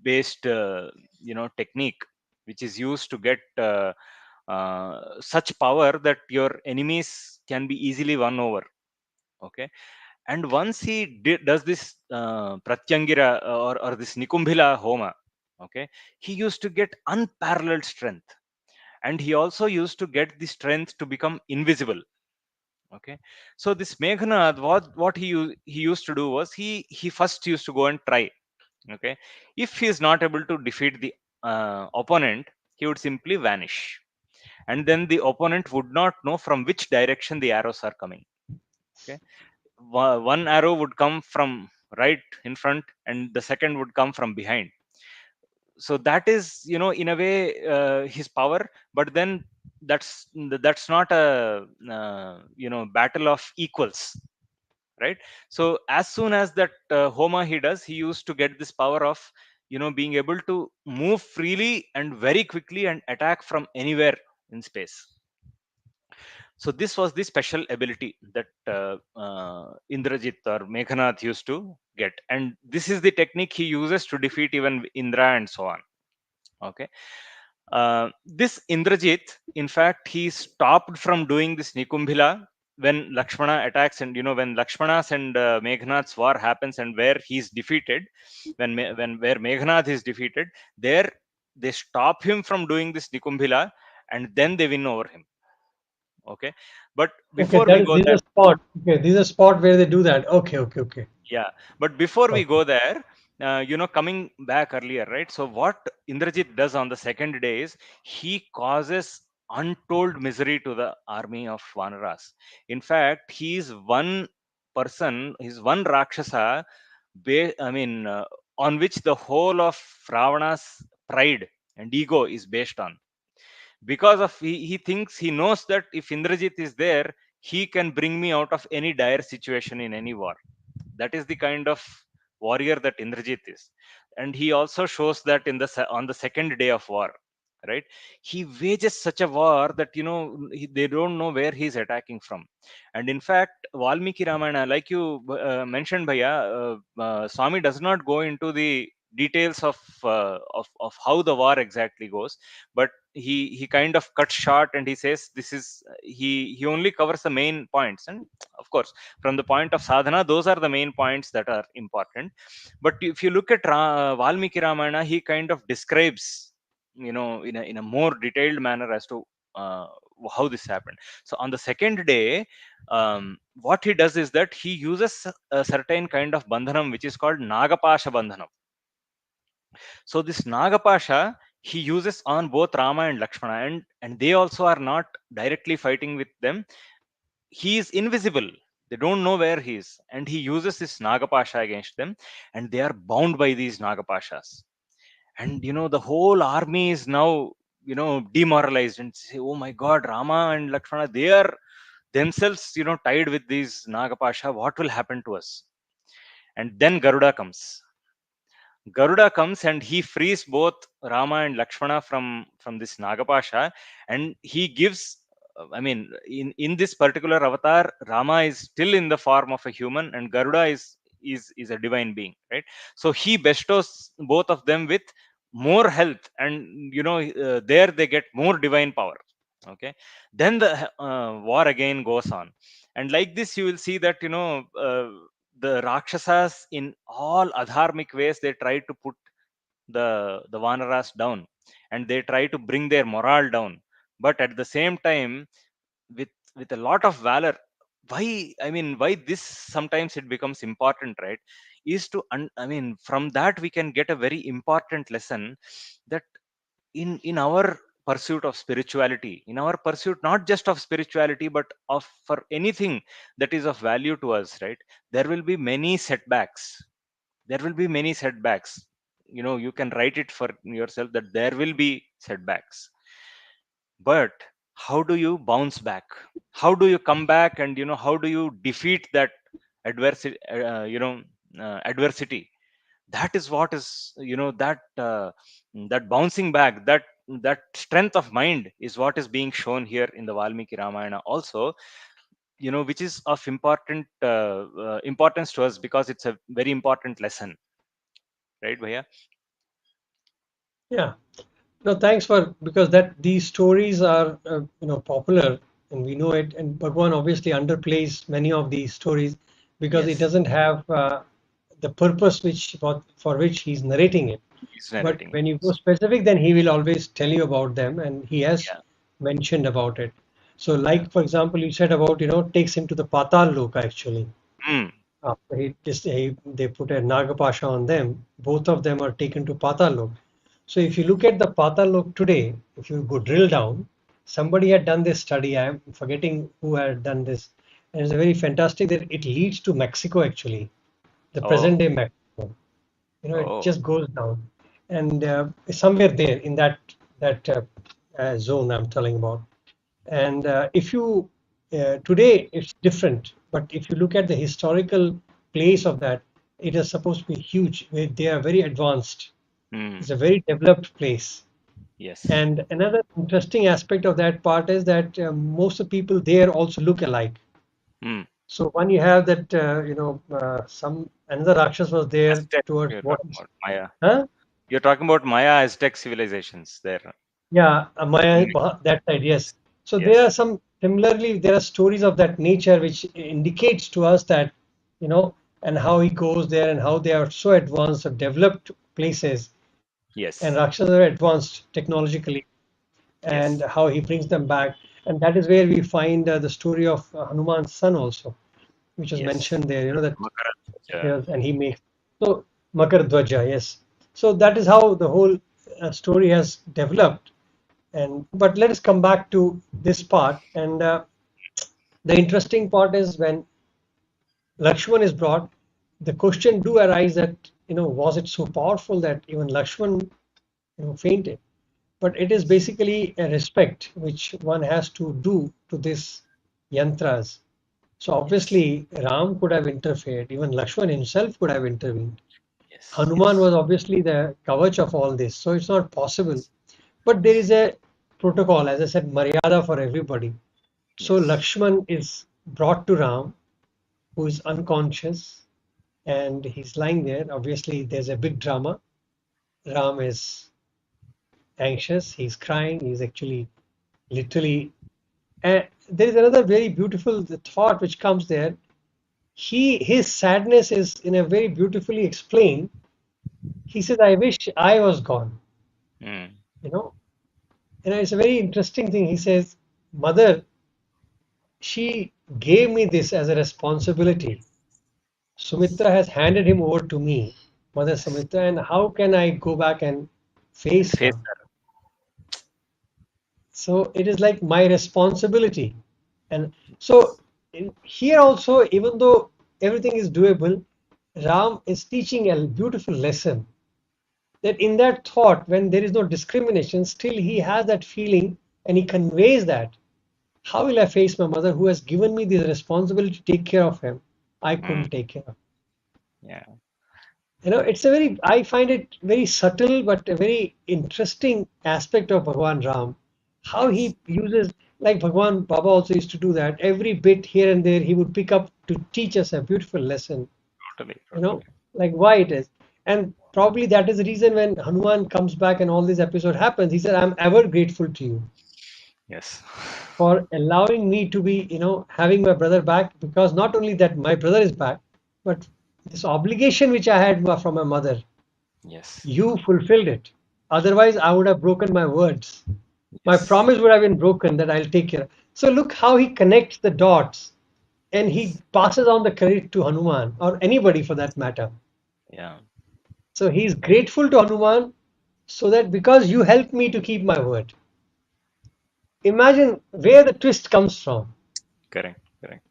based, technique, which is used to get such power that your enemies can be easily won over. Okay. And once he does this Pratyangira or this Nikumbhila Homa, okay, he used to get unparalleled strength. And he also used to get the strength to become invisible. Okay. So this Meghnad, what he used to do was he first used to go and try. Okay. If he is not able to defeat the opponent, he would simply vanish. And then the opponent would not know from which direction the arrows are coming. Okay. One arrow would come from right in front and the second would come from behind. So that is, in a way, his power. But then that's not a battle of equals, right? So as soon as that Homa he does, he used to get this power of being able to move freely and very quickly and attack from anywhere in space. So this was the special ability that Indrajit or Meghanath used to get, and this is the technique he uses to defeat even Indra and so on. Okay. This Indrajit, in fact, he stopped from doing this Nikumbhila when Lakshmana attacks, and when Lakshmana's and Meghnath's war happens, and where he's defeated, when where Meghnath is defeated, there they stop him from doing this Nikumbhila, and then they win over him. Okay, but okay, before we go these there, are spot. Okay, these are spot where they do that. Okay, okay, okay. yeah, but before we Okay. go there, coming back earlier, right? So what Indrajit does on the second day is he causes untold misery to the army of Vanaras. In fact, he is one person, he's one Rakshasa, on which the whole of Ravana's pride and ego is based on. Because of he thinks, he knows that if Indrajit is there, he can bring me out of any dire situation in any war. That is the kind of warrior that Indrajit is. And he also shows that in on the second day of war, right? He wages such a war that they don't know where he's attacking from. And in fact, Valmiki Ramayana, like you mentioned, Bhaiya, Swami does not go into the details of how the war exactly goes, but he kind of cuts short and he says this is he only covers the main points. And of course, from the point of sadhana, those are the main points that are important. But if you look at Valmiki Ramayana, he kind of describes, in a more detailed manner as to uh, how this happened. So on the second day, what he does is that he uses a certain kind of bandhanam which is called Nagapasha bandhanam. So this Nagapasha he uses on both Rama and Lakshmana, and they also are not directly fighting with them. He is invisible. They don't know where he is, and he uses this Nagapasha against them, and they are bound by these Nagapashas. And the whole army is now demoralized and say, "Oh my God, Rama and Lakshmana, they are themselves tied with these Nagapasha. What will happen to us?" And then Garuda comes and he frees both Rama and Lakshmana from this Nagapasha, and he gives. In this particular avatar, Rama is still in the form of a human, and Garuda is a divine being, right? So he bestows both of them with more health, and there they get more divine power. Okay, then the war again goes on, and like this, you will see that the Rakshasas in all adharmic ways they try to put the Vanaras down, and they try to bring their morale down. But at the same time, with a lot of valor, why this sometimes it becomes important, right? Is to from that we can get a very important lesson that in our pursuit of spirituality, in our pursuit not just of spirituality but of for anything that is of value to us, right? There will be many setbacks. There will be many setbacks. You can write it for yourself that there will be setbacks. But how do you bounce back? How do you come back, and how do you defeat that adversity? Adversity. That is what is that bouncing back, that strength of mind is what is being shown here in the Valmiki Ramayana also. Which is of importance to us because it's a very important lesson, right, Bhaiya? Yeah. No, thanks for because that these stories are popular and we know it, and Bhagwan obviously underplays many of these stories because it Yes, doesn't have the purpose which for which he's narrating it. he's But narrating. when you go specific, then he will always tell you about them, and he has Yeah, mentioned about it. So, yeah. like for example, you said about takes him to the Patal Loka actually. Mm. After they put a Nagapasha on them, both of them are taken to Patal Lok. So if you look at the Patal Lok today, if you go drill down, somebody had done this study. I am forgetting who had done this, and it's very fantastic that it leads to Mexico actually, the Oh, present day Mexico. It oh. just goes down, and somewhere there in that zone I'm telling about. And if you today it's different, but if you look at the historical place of that, it is supposed to be huge. They are very advanced. Mm. It's a very developed place. Yes. And another interesting aspect of that part is that most of the people there also look alike. Mm. So when you have that, some another Rakshas was there Aztec, towards you're what talking is, about Maya. huh? You're talking about Maya Aztec civilizations there Yeah, in Maya, Mexico. that side, yes. So there Yes. are some similarly there are stories of that nature which indicates to us that and how he goes there and how they are so advanced or developed places and Yes. Rakshas are advanced technologically and Yes. how he brings them back. And that is where we find the story of Hanuman's son also, which was Yes. mentioned there, that Makara. and he makes. So Makar Dwaja, yes. So that is how the whole story has developed. And but let us come back to this part. And the interesting part is when Lakshman is brought, the question do arise that was it so powerful that even Lakshman fainted? But it is basically a respect which one has to do to this yantras. So Yes. obviously Ram could have interfered, even Lakshman himself could have intervened. Yes. Hanuman Yes. was obviously the kavach of all this, so it's not possible. But there is a protocol, as I said, Maryada for everybody. So Yes. Lakshman is brought to Ram, who is unconscious, and he's lying there. Obviously, there's a big drama. Ram is anxious, he's crying, he's actually literally. And there is another very beautiful thought which comes there. His sadness is in a very beautifully explained. He says, "I wish I was gone." Mm. You know, it's a very interesting thing. He says, "Mother, she gave me this as a responsibility. Sumitra has handed him over to me, Mother Yes. Sumitra, and how can I go back and And face face her? her. So it is like my responsibility." And so here also, even though everything is doable, Ram is teaching a beautiful lesson that in that thought, when there is no discrimination, still he has that feeling and he conveys that. How will I face my mother who has given me this responsibility to take care of him? I Mm. couldn't take care of. Yeah. It's a very, I find it very subtle but a very interesting aspect of Bhagwan Ram. How Yes. he uses, like Bhagwan Baba also used to do that, every bit here and there he would pick up to teach us a beautiful lesson, Totally. you know, Totally. like why it is. And probably that is the reason when Hanuman comes back and all this episode happens, he said, I'm ever grateful to you Yes. for allowing me to be, having my brother back, because not only that my brother is back, but this obligation which I had from my mother, Yes. you fulfilled it. Otherwise, I would have broken my words. My Yes. promise would have been broken that I'll take care. So look how he connects the dots and he Yes. passes on the credit to Hanuman or anybody for that matter. Yeah. So he's grateful to Hanuman so that because you helped me to keep my word. Imagine where the twist comes from. Correct. Correct.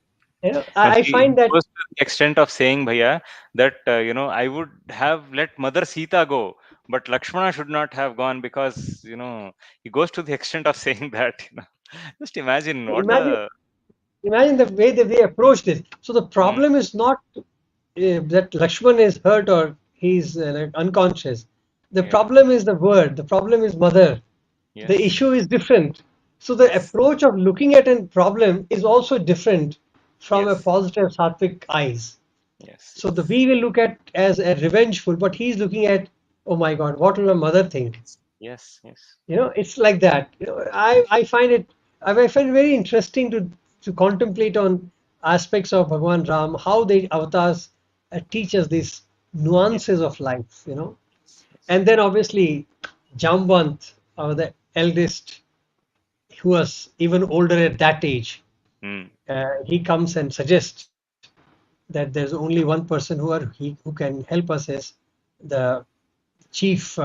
Now I he find that goes to the extent of saying, Bhaiya, that I would have let Mother Sita go, but Lakshmana should not have gone because he goes to the extent of saying that. Just imagine what imagine a imagine the way that they approach this. So the mm, problem is not that Lakshman is hurt or he's like unconscious. The yeah, problem is the word. The problem is mother. The yes, issue is different. So the yes, approach of looking at a problem is also different from a yes, positive sattvic eyes. yes, So the yes, we will look at as a revengeful, but he's looking at, oh my God, what will my mother think? yes, yes, It's like that. I find it very interesting to contemplate on aspects of Bhagwan Ram, how the avatars teach us these yes, nuances of life. yes, And then obviously Jambant, the eldest, who was even older at that age, mm, he comes and suggests that there's only one person who can help us is the chief,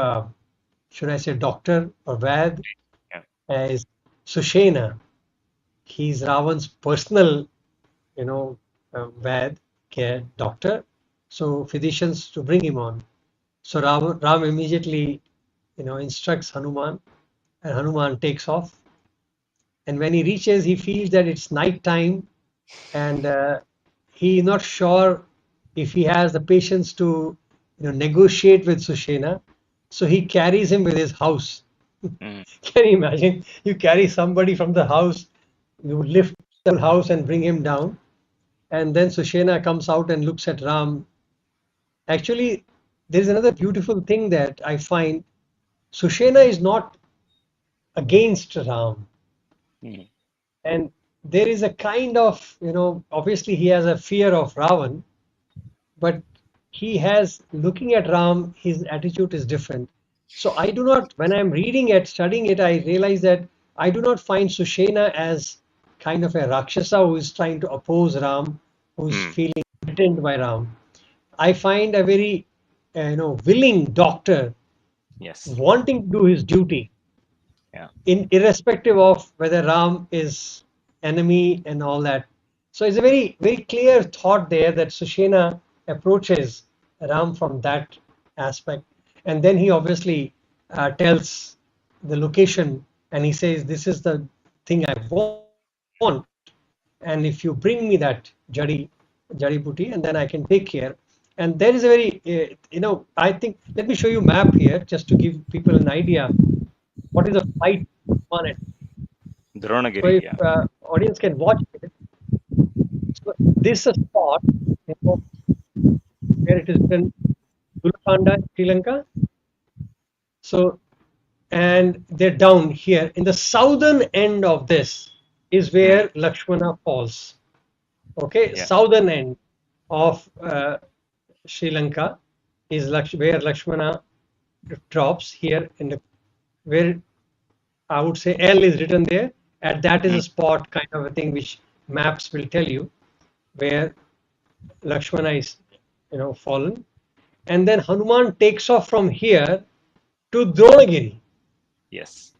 should I say, doctor or Vaid, yeah, is Sushena. He's Ravan's personal, Vaid care doctor. So physicians to bring him on. So Ram immediately, instructs Hanuman, and Hanuman takes off. And when he reaches, he feels that it's night time, and he's not sure if he has the patience to, negotiate with Sushena. So he carries him with his house. mm, Can you imagine? You carry somebody from the house, you lift the whole house and bring him down, and then Sushena comes out and looks at Ram. Actually, there is another beautiful thing that I find. Sushena is not against Ram, mm, and there is a kind of, obviously he has a fear of Ravan, but he has, looking at Ram, his attitude is different. So I do not, when I'm reading it, studying it, I realize that I do not find Sushena as kind of a Rakshasa who is trying to oppose Ram, who is mm, feeling threatened by Ram. I find a very willing doctor Yes. wanting to do his duty, Yeah. irrespective of whether Ram is enemy and all that. So it's a very very clear thought there that Sushena approaches Ram from that aspect, and then he obviously tells the location, and he says, "This is the thing I want, and if you bring me that jari buti, and then I can take care." And there is a very, I think, let me show you map here just to give people an idea what is the flight on it. So Dronagiri. if Yeah. audience can watch it, so this is a spot, you know, where it is written Dulakanda, Sri Lanka. So, and they're down here in the southern end of this is Mm. where Lakshmana falls. Okay, Yeah. southern end of Sri Lanka is where Lakshmana drops here in the where I would say L is written there, and that is Mm. a spot kind of a thing which maps will tell you where Lakshmana is, fallen. And then Hanuman takes off from here to Dronagiri, Yes.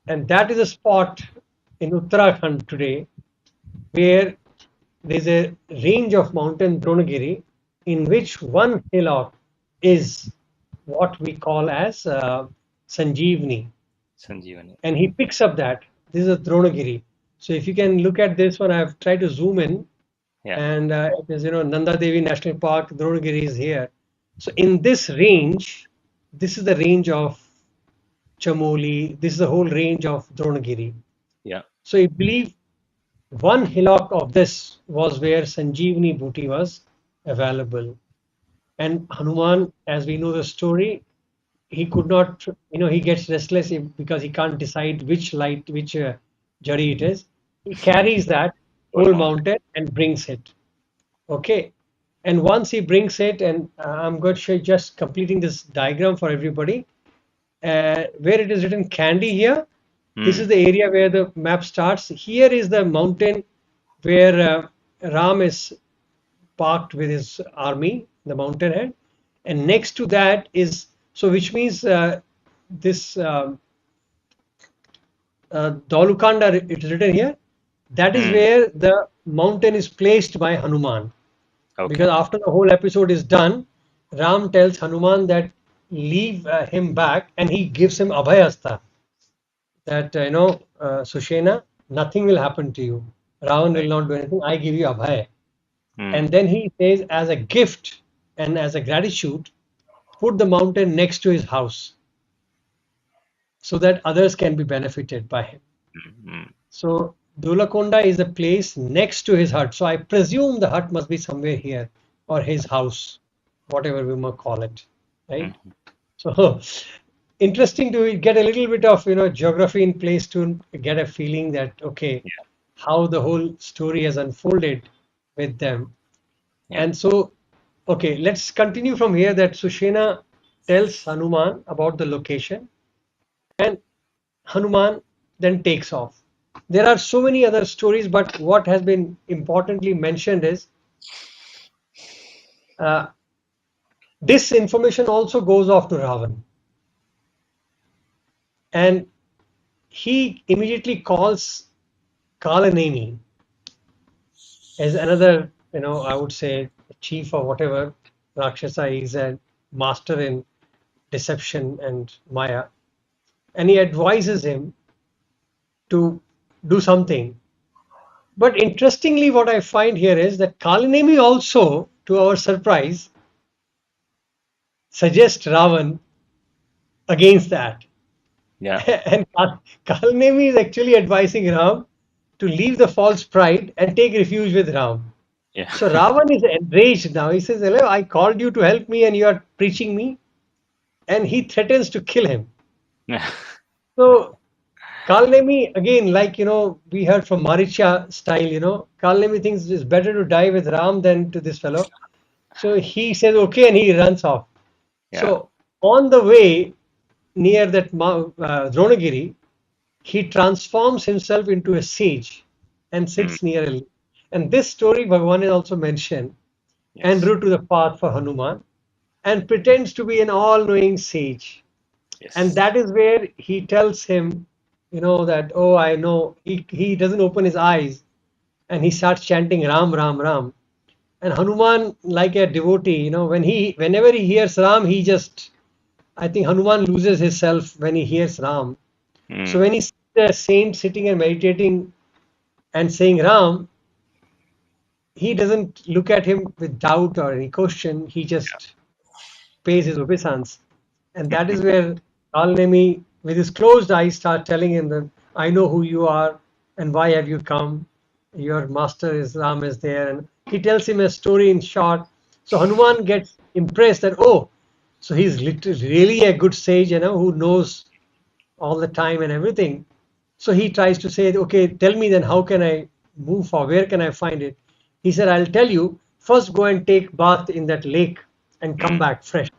and that is a spot in Uttarakhand today where there's a range of mountain Dronagiri in which one hillock is what we call as Sanjeevani, Sanjeevani. and he picks up that this is a Dronagiri. So if you can look at this one, I've tried to zoom in, Yeah. and it is Nanda Devi National Park. Dronagiri is here. So in this range, this is the range of Chamoli. This is the whole range of Dronagiri. Yeah. So I believe one hillock of this was where Sanjeevani Booty was available. And Hanuman, as we know the story, he could not, he gets restless because he can't decide which jari it is. He carries that Whole whole mountain. mountain and brings it. Okay. And once he brings it, and I'm going to show you just completing this diagram for everybody, where it is written Candy here. This is Mm. the area where the map starts. Here is the mountain where Ram is parked with his army, the mountain head. And next to that is, so which means this Dolukanda, it is written here. That is Mm. where the mountain is placed by Hanuman. Okay. Because after the whole episode is done, Ram tells Hanuman that leave him back, and he gives him Abhayasta, that Sushena, nothing will happen to you. Ravan will Right. not do anything. I give you Abhay. Mm. And then he says, as a gift and as a gratitude, put the mountain next to his house so that others can be benefited by him. Mm. So Dulakonda is a place next to his hut. So I presume the hut must be somewhere here, or his house, whatever we might call it, right? Mm. So interesting to get a little bit of geography in place to get a feeling that okay, Yeah. how the whole story has unfolded with them. Yeah. And so, okay, let's continue from here. That Sushena tells Hanuman about the location, and Hanuman then takes off. There are so many other stories, but what has been importantly mentioned is uh, this information also goes off to Ravan, and he immediately calls Kalanemi as another, I would say, chief or whatever Rakshasa. Is a master in deception and Maya, and he advises him to do something. But interestingly, what I find here is that Kalanemi also, to our surprise, suggests Ravan against that. Yeah. And Kalanemi is actually advising Ram to leave the false pride and take refuge with Ram. Yeah. So Ravan is enraged now. He says, "Hello, I called you to help me and you are preaching me." And he threatens to kill him. Yeah. So Kalnemi, again, like, we heard from Maricha style, Kalnemi thinks it's better to die with Ram than to this fellow. So he says, okay, and he runs off. Yeah. So on the way near that Dronagiri, he transforms himself into a sage and Mm. sits near a. And this story, Bhagavan is also mentioned en Yes. route to the path for Hanuman. and pretends to be an all-knowing sage. And Yes. that is where he tells him, that, oh, I know. He doesn't open his eyes, and he starts chanting Ram, Ram, Ram. And Hanuman, like a devotee, whenever he hears Ram, I think Hanuman loses himself when he hears Ram. So Mm. when he sees the saint sitting and meditating and saying Ram, he doesn't look at him with doubt or any question. He just pays his obeisance. And that is where Al-Nemi, with his closed eyes, start telling him that I know who you are and why have you come. Your master is Ram is there. And he tells him a story in short. So Hanuman gets impressed that, oh, so he's literally really a good sage, who knows all the time and everything. So he tries to say, okay, tell me then how can I move forward? Where can I find it? He said, I'll tell you. First, go and take bath in that lake and come Mm. back fresh.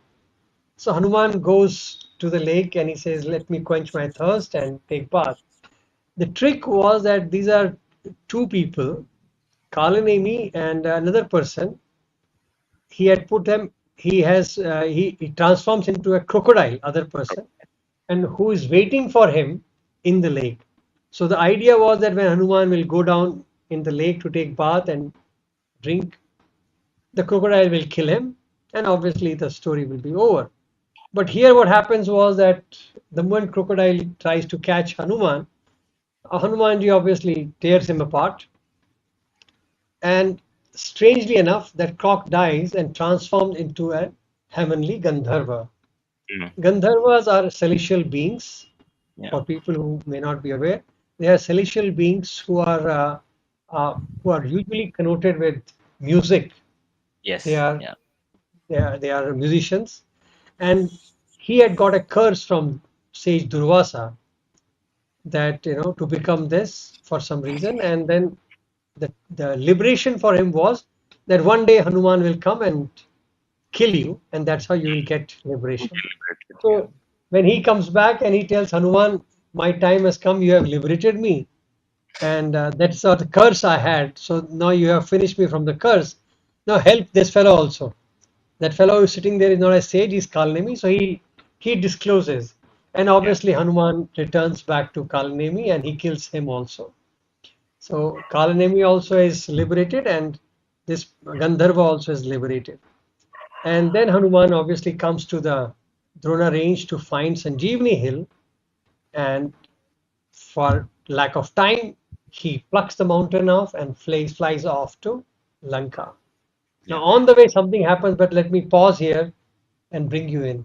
So Hanuman goes to the lake and he says, let me quench my thirst and take bath. The trick was that these are two people, Kalanemi and another person. He had put them. He transforms into a crocodile, other person, and who is waiting for him in the lake. So the idea was that when Hanuman will go down in the lake to take bath and drink, the crocodile will kill him, and obviously the story will be over. But here what happens was that the moment crocodile tries to catch Hanuman, Hanumanji obviously tears him apart, and strangely enough, that croc dies and transforms into a heavenly Gandharva. Mm. Gandharvas are celestial beings. Yeah. For people who may not be aware, they are celestial beings who are usually connoted with music. They Yes. are Yeah. they are musicians, and he had got a curse from sage Durvasa that to become this for some reason, and then the liberation for him was that one day Hanuman will come and kill you, and that's how you will get liberation. Liberated. Yeah. So when he comes back and he tells Hanuman, my time has come, you have liberated me, and that's the curse I had. So now you have finished me from the curse. Now help this fellow also. That fellow who's sitting there is not a sage, he's Kalnemi. So he discloses. And Yeah. obviously Hanuman returns back to Kalnemi and he kills him also. So Kalnemi also is liberated and this Gandharva also is liberated. And then Hanuman obviously comes to the Drona range to find Sanjeevani Hill, and for lack of time, he plucks the mountain off and flies off to Lanka. Now, Yeah. on the way, something happens, but let me pause here and bring you in.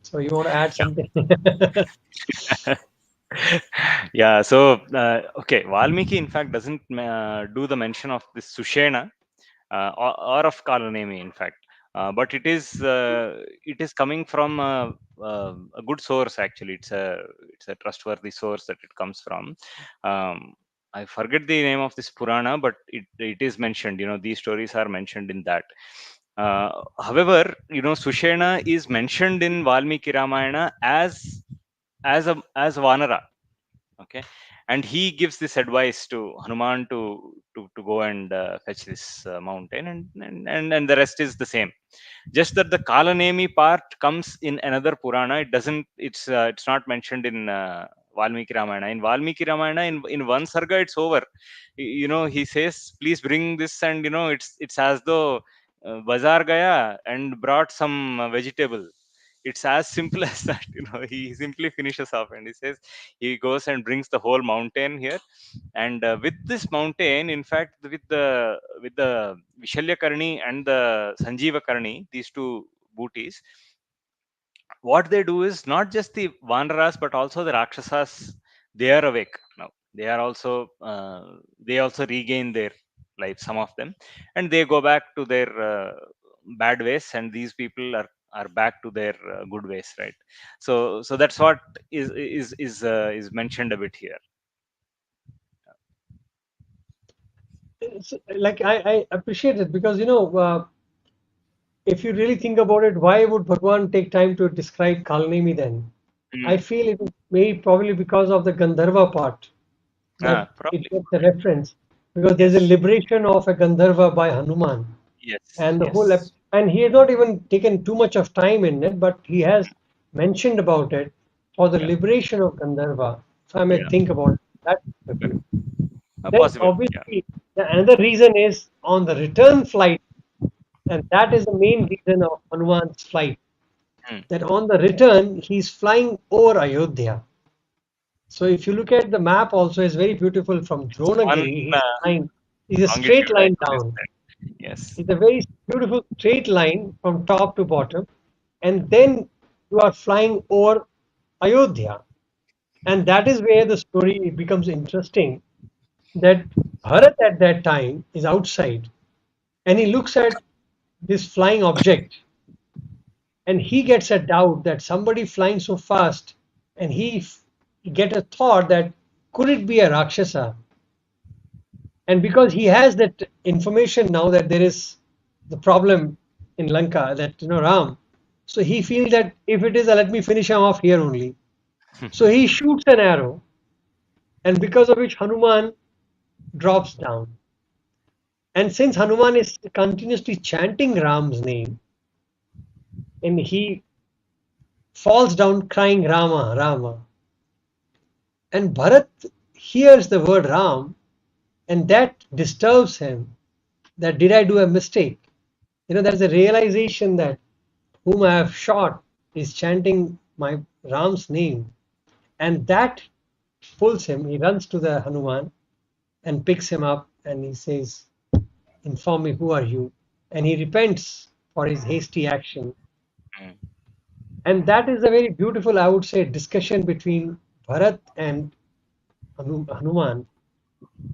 So, you want to add something? Yeah. So okay, Valmiki in fact doesn't do the mention of this Sushena or of Kalanemi in fact, but it is coming from a good source actually. It's a trustworthy source that it comes from. Um, I forget the name of this Purana, but it is mentioned. These stories are mentioned in that. However, Sushena is mentioned in Valmiki Ramayana as Vanara. Okay, and he gives this advice to Hanuman to go and fetch this mountain, and the rest is the same, just that the Kalanemi part comes in another Purana. It's not mentioned in Valmiki Ramayana. In Valmiki Ramayana, in one sarga it's over. He says, please bring this, and it's as though bazar gaya and brought some vegetable. It's as simple as that. He simply finishes off and he says he goes and brings the whole mountain here. And with this mountain, in fact, with the Vishalya Karni and the Sanjeeva Karni, these two booties, what they do is not just the Vanaras but also the Rakshasas. They are awake now. They also regain their life, some of them, and they go back to their bad ways, and these people are back to their good ways, right? So that's what is mentioned a bit here. It's like I appreciate it because if you really think about it, why would Bhagwan take time to describe Kalnemi then? I Mm. feel it is maybe probably because of the Gandharva part that it Probably. gets the reference because there's a Yes. liberation of a Gandharva by Hanuman, Yes. and the whole Yes. And he has not even taken too much of time in it, but he has mentioned about it for the Yeah. liberation of Gandharva. If I may Yeah. think about that Correct. quickly. Then Possible. Yeah. obviously the another reason is on the return flight, and that is the main reason of Hanuman's flight. Mm. That on the return he's flying over Ayodhya. So if you look at the map also, it's very beautiful from It's one Dronagiri. He's flying, it's a straight longitude I line noticed down. that. Yes. It's a very beautiful straight line from top to bottom, and then you are flying over Ayodhya. And that is where the story becomes interesting. That Bharat at that time is outside and he looks at this flying object and he gets a doubt that somebody flying so fast, and he get a thought that could it be a Rakshasa? And because he has that information now that there is the problem in Lanka, that Ram, so he feels that if it is let me finish him off here only. So he shoots an arrow, and because of which Hanuman drops down. And since Hanuman is continuously chanting Ram's name, and he falls down crying Rama, Rama. And Bharat hears the word Ram, and that disturbs him. That did I do a mistake? There's a realization that whom I have shot is chanting my Ram's name, and that pulls him. He runs to the Hanuman and picks him up, and he says, "Inform me, who are you?" And he repents for his hasty action. Mm. And that is a very beautiful, I would say, discussion between Bharat and Hanuman,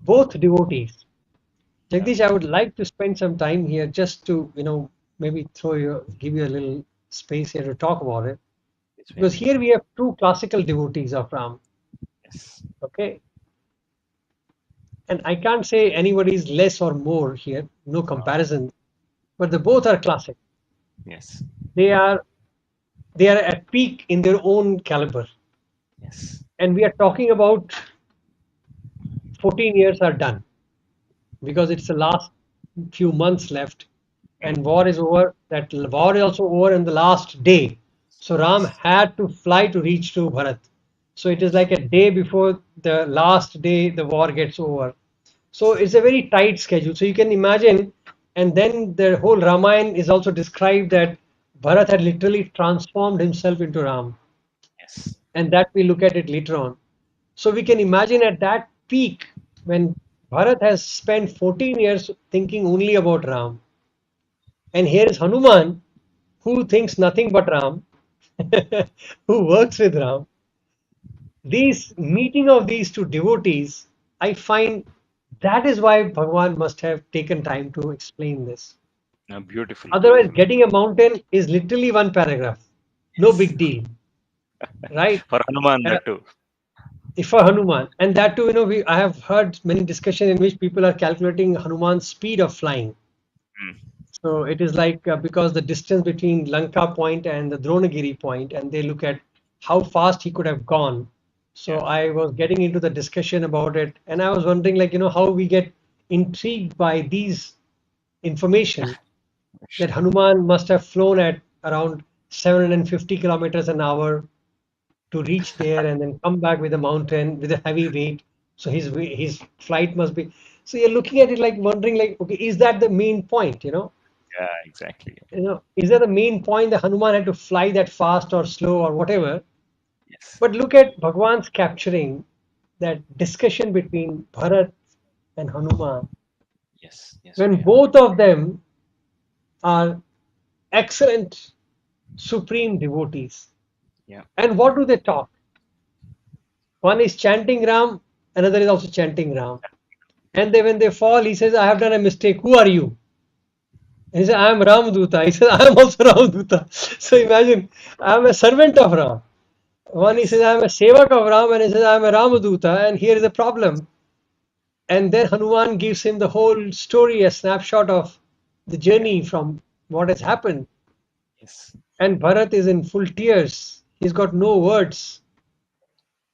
both devotees. Yeah. Jagdish, I would like to spend some time here just to, maybe give you a little space here to talk about it. It's Because very. here we have two classical devotees of Ram, Yes. okay? And I can't say anybody is less or more here, no comparison, but the both are classic. Yes. They are they are at peak in their own caliber. Yes. And we are talking about 14 years are done because it's the last few months left and Mm. war is over. That war is also over in the last day. So Ram Yes. had to fly to reach to Bharat. So it is Yes. like a day before the last day the war gets over. So Yes. it's a very tight schedule. So you can imagine, and then the whole Ramayana is also described that Bharat had literally transformed himself into Ram, Yes. and that we look at it later on. So we can imagine at that peak when Bharat has spent 14 years thinking only about Ram, and here is Hanuman who thinks nothing but Ram, who works with Ram. These meeting of these two devotees, I find that is why Bhagwan must have taken time to explain this. Beautiful. Otherwise, Beautiful. getting a mountain is literally one paragraph. No Yes. big deal, right? For Hanuman, And that too. if for Hanuman, and that too, I have heard many discussions in which people are calculating Hanuman's speed of flying. Mm. So it is like because the distance between Lanka point and the Dronagiri point, and they look at how fast he could have gone. So Yeah. I was getting into the discussion about it, and I was wondering, like, how we get intrigued by these information that Hanuman must have flown at around 750 kilometers an hour to reach there and then come back with a mountain with a heavy weight. So his flight must be. So you're looking at it like wondering, like, okay, is that the main point? Yeah. Exactly. Is that the main point that Hanuman had to fly that fast or slow or whatever? Yes. But look at Bhagwan's capturing that discussion between Bharat and Hanuman Yes. Yes. when We have. both of them are excellent, supreme devotees. Yeah. And what do they talk? One is chanting Ram, another is also chanting Ram. And when they fall, he says, I have done a mistake. Who are you? And he says, I am Ramduta. He says, I am also Ramduta. So imagine, I am a servant of Ram. One he says, Yes. I am a sevak of Ram, and he says, I am a Ramaduta, and here is the problem. And then Hanuman gives him the whole story, a snapshot of the Yeah. journey from what has happened. Yes. And Bharat is in full tears. He's got no words,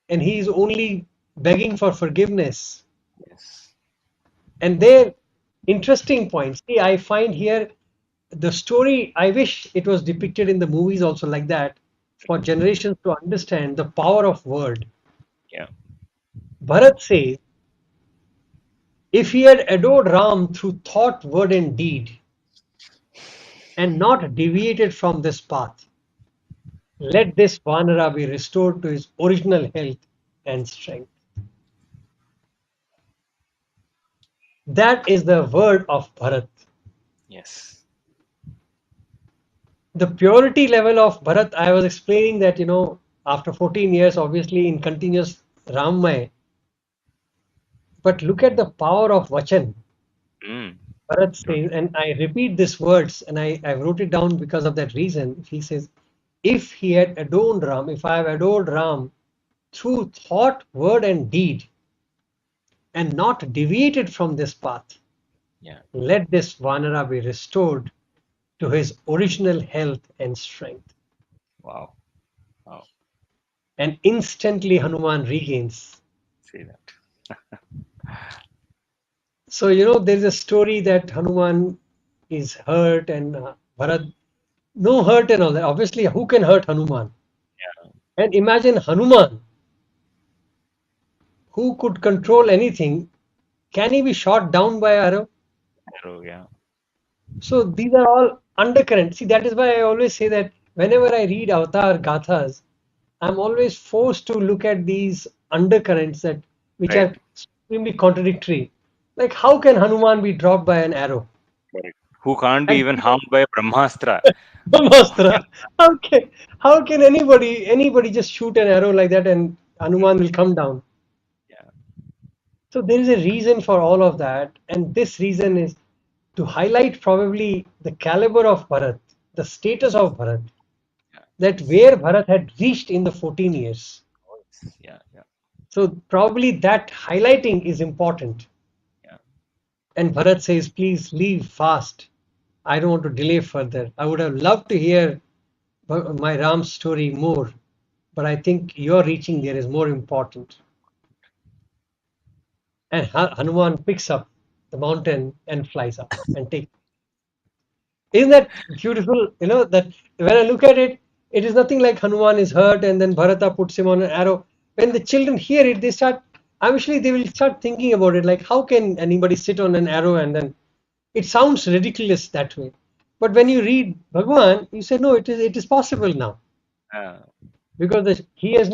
and he is only begging for forgiveness. Yes. And there, interesting points. See, I find here the story, I wish it was depicted in the movies also like that, for generations to understand the power of word. Yeah. Bharat says, if he had adored Ram through thought, word, and deed, and not deviated from this path, let this Vanara be restored to his original health and strength. That is the word of Bharat. Yes. The purity level of Bharat, I was explaining that, after 14 years, obviously in continuous Rammay, but look at the power of Vachan. Mm. Bharat says, Totally. and I repeat these words, and I wrote it down because of that reason. He says, if he had adored Ram, if I have adored Ram through thought, word, and deed, and not deviated from this path, Yeah. let this Vanara be restored to his original health and strength. Wow. Wow. And instantly Hanuman regains. See that. So, there's a story that Hanuman is hurt and Bharat, no hurt and all that. Obviously, who can hurt Hanuman? Yeah. And imagine Hanuman, who could control anything. Can he be shot down by arrow? Arrow, yeah. So these are all undercurrents. See, that is why I always say that whenever I read Avatar Gathas, I'm always forced to look at these undercurrents that which Right. are extremely contradictory. Like how can Hanuman be dropped by an arrow? Correct. Who can't be And even harmed by a Brahmastra? Brahmastra. How can anybody just shoot an arrow like that and Hanuman will come down? Yeah. So there is a reason for all of that, and this reason is to highlight probably the caliber of Bharat, the status of Bharat, Yeah. that where Bharat had reached in the 14 years. Oh, yes. Yeah. Yeah. So probably that highlighting is important. Yeah. And Bharat says, please leave fast. I don't want to delay further. I would have loved to hear my Ram's story more, but I think your reaching there is more important. And Hanuman picks up the mountain and flies up and takes. Isn't that beautiful? That when I look at it, it is nothing like Hanuman is hurt and then Bharata puts him on an arrow. When the children hear it, actually, they will start thinking about it like, how can anybody sit on an arrow and then it sounds ridiculous that way. But when you read Bhagwan, you say, no, it is possible now Uh, because he has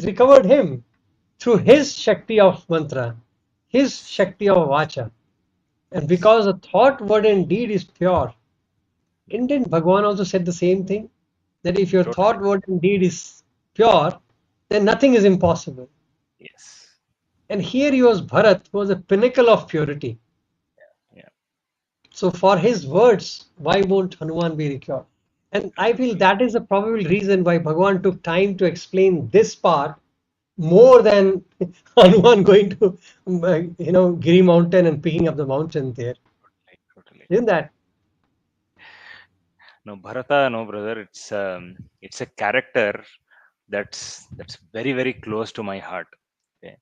recovered him through his Shakti of mantra, his yes. Shakti of vacha. And Yes. because the thought, word, and deed is pure, didn't Bhagwan also said the same thing? That if your Totally. thought, word, and deed is pure, then nothing is impossible. Yes. And here he was Bharat, who was a pinnacle of purity. Yeah. So for his words, why won't Hanuman be recalled? And I feel Absolutely. that is the probable reason why Bhagwan took time to explain this part more than Hanuman going to, Giri mountain and picking up the mountain there. Totally. Totally. Isn't that? No, Bharata, no, brother. It's a character that's very very close to my heart. Okay.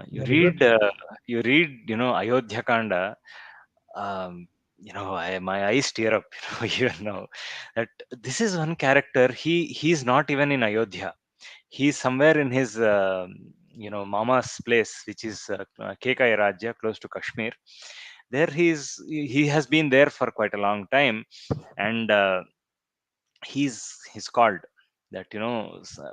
You Very good. read Ayodhya Kanda. Um, my eyes tear up. Even now that this is one character. He's not even in Ayodhya. He's somewhere in his mama's place, which is Kekai Rajya, close to Kashmir. There he has been there for quite a long time, and he's called that,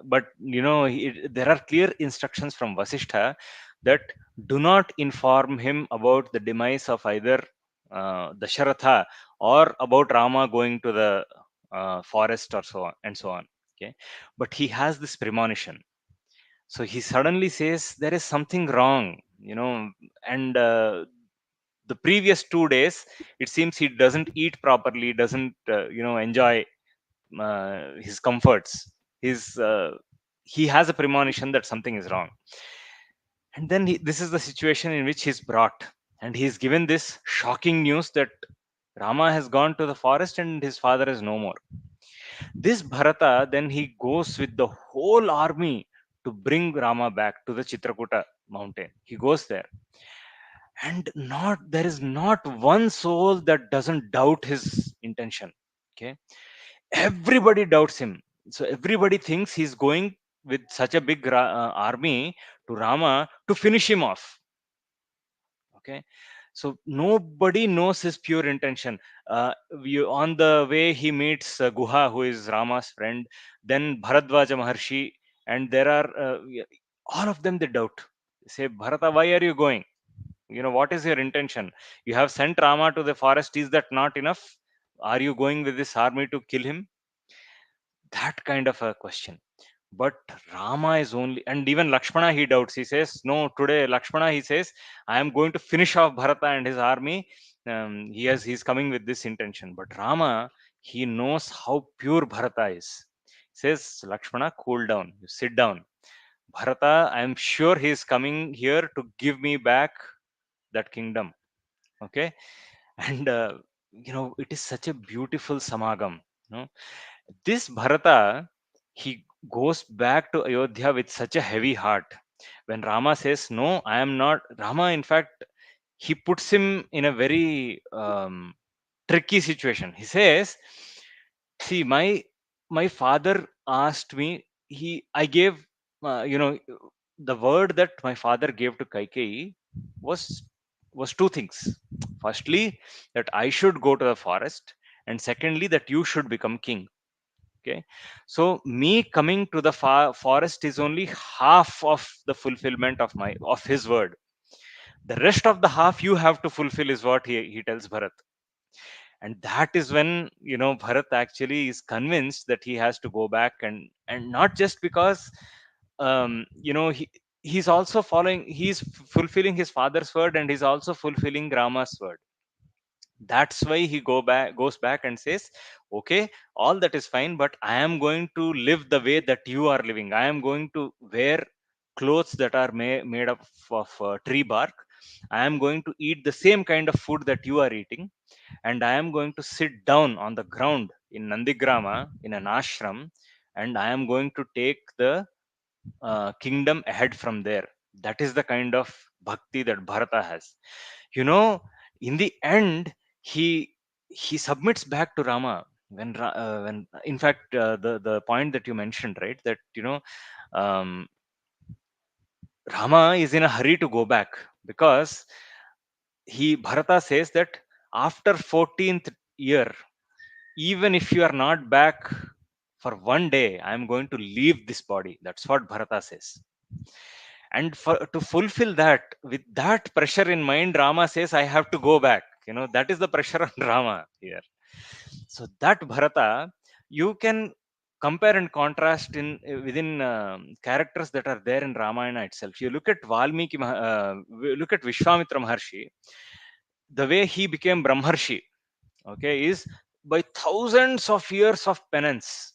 but there are clear instructions from Vasishtha that do not inform him about the demise of either Dasharatha or about Rama going to the forest or so on and so on. Okay, but he has this premonition. So he suddenly says there is something wrong, and the previous 2 days it seems he doesn't eat properly, doesn't enjoy his comforts. His He has a premonition that something is wrong, and then this is the situation in which he's brought, and he's given this shocking news that Rama has gone to the forest and his father is no more. This Bharata, then he goes with the whole army to bring Rama back to the Chitrakuta mountain. He goes there, and not there is not one soul that doesn't doubt his intention. Okay, everybody doubts him. So everybody thinks he's going with such a big army to Rama to finish him off. Okay, so nobody knows his pure intention. On the way he meets Guha, who is Rama's friend, then Bharadwaja Maharshi, and there are all of them, they doubt. They say, Bharata, why are you going? What is your intention? You have sent Rama to the forest, is that not enough? Are you going with this army to kill him? That kind of a question. But Rama is only, and even Lakshmana, he doubts. He says, no, today Lakshmana, he says, I am going to finish off Bharata and his army. He's coming with this intention. But Rama, he knows how pure Bharata is. He says, Lakshmana, cool down, you sit down. Bharata, I am sure he is coming here to give me back that kingdom. Okay. And it is such a beautiful samagam. This Bharata, he goes back to Ayodhya with such a heavy heart. When Rama says, no, I am not, Rama, in fact, he puts him in a very tricky situation. He says, see, my father asked me, I gave, the word that my father gave to Kaikeyi was two things. Firstly, that I should go to the forest, and secondly, that you should become king. Okay, so me coming to the forest is only half of the fulfillment of his word. The rest of the half you have to fulfill, is what he tells Bharat. And that is when Bharat actually is convinced that he has to go back, and not just because he's also following, he's fulfilling his father's word, and he's also fulfilling Rama's word. That's why he goes back and says, okay, all that is fine, but I am going to live the way that you are living. I am going to wear clothes that are made up of tree bark. I am going to eat the same kind of food that you are eating, and I am going to sit down on the ground in Nandigrama in an ashram, and I am going to take the kingdom ahead from there. That is the kind of bhakti that Bharata has. You know, in the end, he submits back to Rama. When in fact, the point that you mentioned, right, that um, Rama is in a hurry to go back, because Bharata says that after 14th year, even if you are not back for one day, I am going to leave this body. That's what Bharata says. And to fulfill that, with that pressure in mind, Rama says, I have to go back. That is the pressure on Rama here. So that Bharata, you can compare and contrast in within characters that are there in Ramayana itself. You look at look at Vishwamitra Maharshi. The way he became Brahmarshi, okay, is by thousands of years of penance.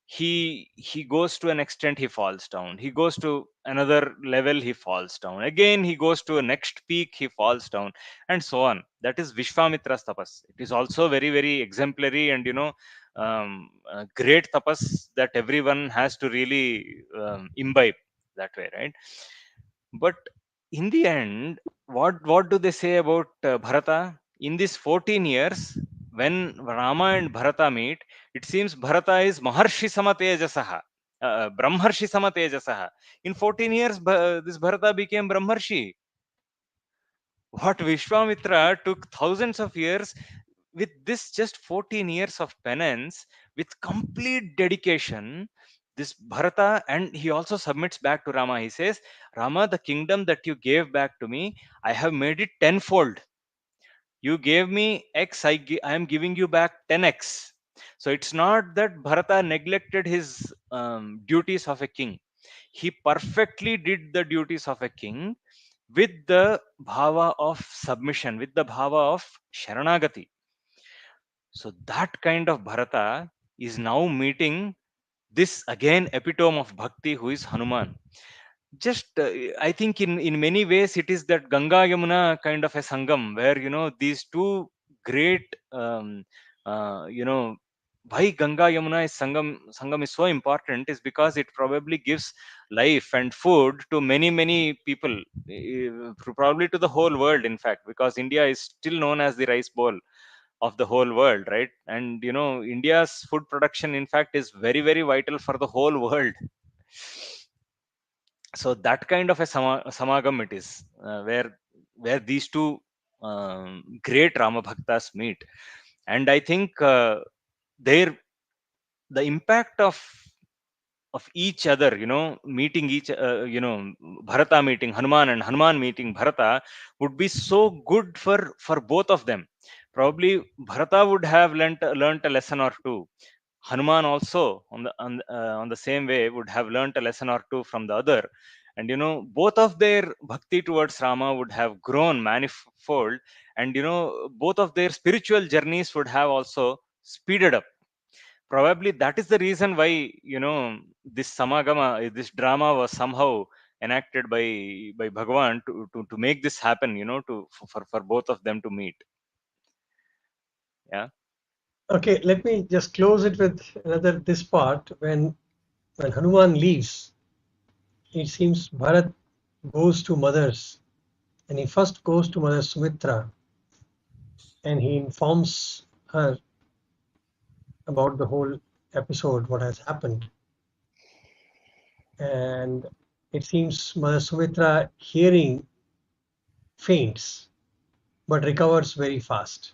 He goes to an extent, he falls down, he goes to another level, he falls down again, he goes to a next peak, he falls down, and so on. That is Vishwamitra's tapas. It is also very, very exemplary, and great tapas that everyone has to really imbibe that way, right? But in the end, what do they say about Bharata? In these 14 years, when Rama and Bharata meet, it seems Bharata is Maharshi Samatejasaha, Brahmarshi Samatejasaha. In 14 years, this Bharata became Brahmarshi. What Vishwamitra took thousands of years, with this just 14 years of penance, with complete dedication, this Bharata, and he also submits back to Rama. He says, Rama, the kingdom that you gave back to me, I have made it tenfold. You gave me X, I am giving you back 10x. So it's not that Bharata neglected his duties of a king. He perfectly did the duties of a king with the bhava of submission, with the bhava of sharanagati. So that kind of Bharata is now meeting this again epitome of bhakti, who is Hanuman. Just I think in many ways it is that Ganga Yamuna kind of a sangam, where these two great you know why Ganga Yamuna is Sangam is so important is because it probably gives life and food to many people, probably to the whole world, in fact, because India is still known as the rice bowl of the whole world, right? And India's food production, in fact, is very vital for the whole world. So that kind of a samagam it is, where these two great Rama bhaktas meet. And I think there the impact of each other, meeting each Bharata meeting Hanuman and Hanuman meeting Bharata would be so good for both of them. Probably Bharata would have learnt a lesson or two. Hanuman also, on the same way, would have learnt a lesson or two from the other. And both of their bhakti towards Rama would have grown manifold. And both of their spiritual journeys would have also speeded up. Probably that is the reason why this samagama, this drama was somehow enacted by Bhagavan to make this happen, for both of them to meet. Yeah. Okay, let me just close it with another this part. When Hanuman leaves, it seems Bharat goes to mothers, and he first goes to Mother Sumitra, and he informs her about the whole episode, what has happened. And it seems Mother Sumitra, hearing, faints, but recovers very fast.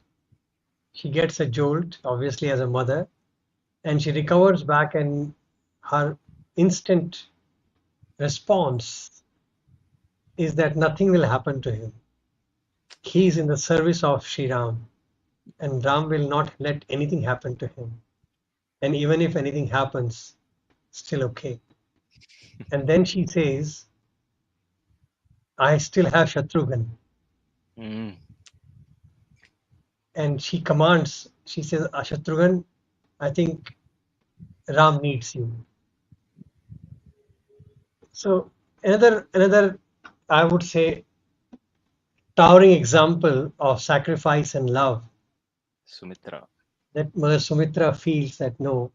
She gets a jolt, obviously, as a mother, and she recovers back, and her instant response is that nothing will happen to him. He is in the service of Sri Ram, and Ram will not let anything happen to him. And even if anything happens, still okay. And then she says, I still have Shatrughan. Mm. And she commands, she says, Shatrughan, I think Ram needs you. So another, I would say, towering example of sacrifice and love, Sumitra. that Mother Sumitra feels that no,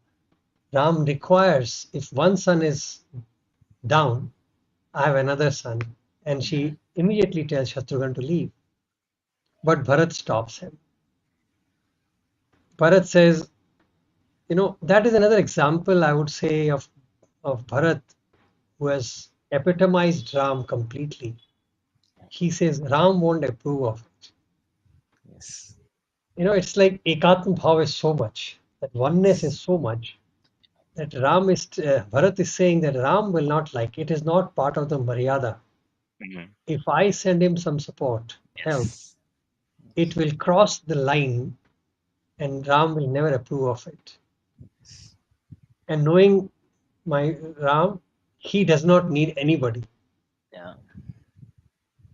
Ram requires, if one son is down, I have another son. And she immediately tells Shatrughan to leave. But Bharat stops him. Bharat says, that is another example, I would say, of Bharat, who has epitomized Ram completely. He says Ram won't approve of it. Yes. It's like Ekatma Bhav is so much, that oneness is Yes. so much, that Bharat is saying that Ram will not like it. It is not part of the Maryada. Mhm. If I send him some support, help, Yes. it will cross the line and Ram will never approve of it. Yes. And knowing my Ram, he does not need anybody. Yeah.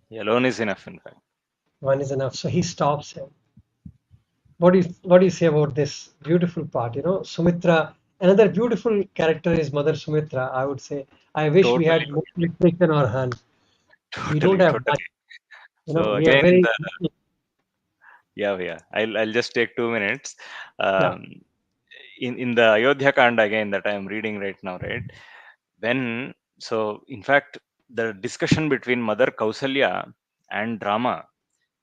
He alone is enough, in fact. One is enough. So he stops him. What do you say about this beautiful part? Sumitra. Another beautiful character is Mother Sumitra. I would say. I wish we Totally, had more literature on her. We don't totally, have much. totally. So We are again, in very. the yeah. I'll just take 2 minutes. Yeah. Um, in the Ayodhya Kanda again that I am reading right now, right? When so in fact the discussion between Mother Kausalya and Rama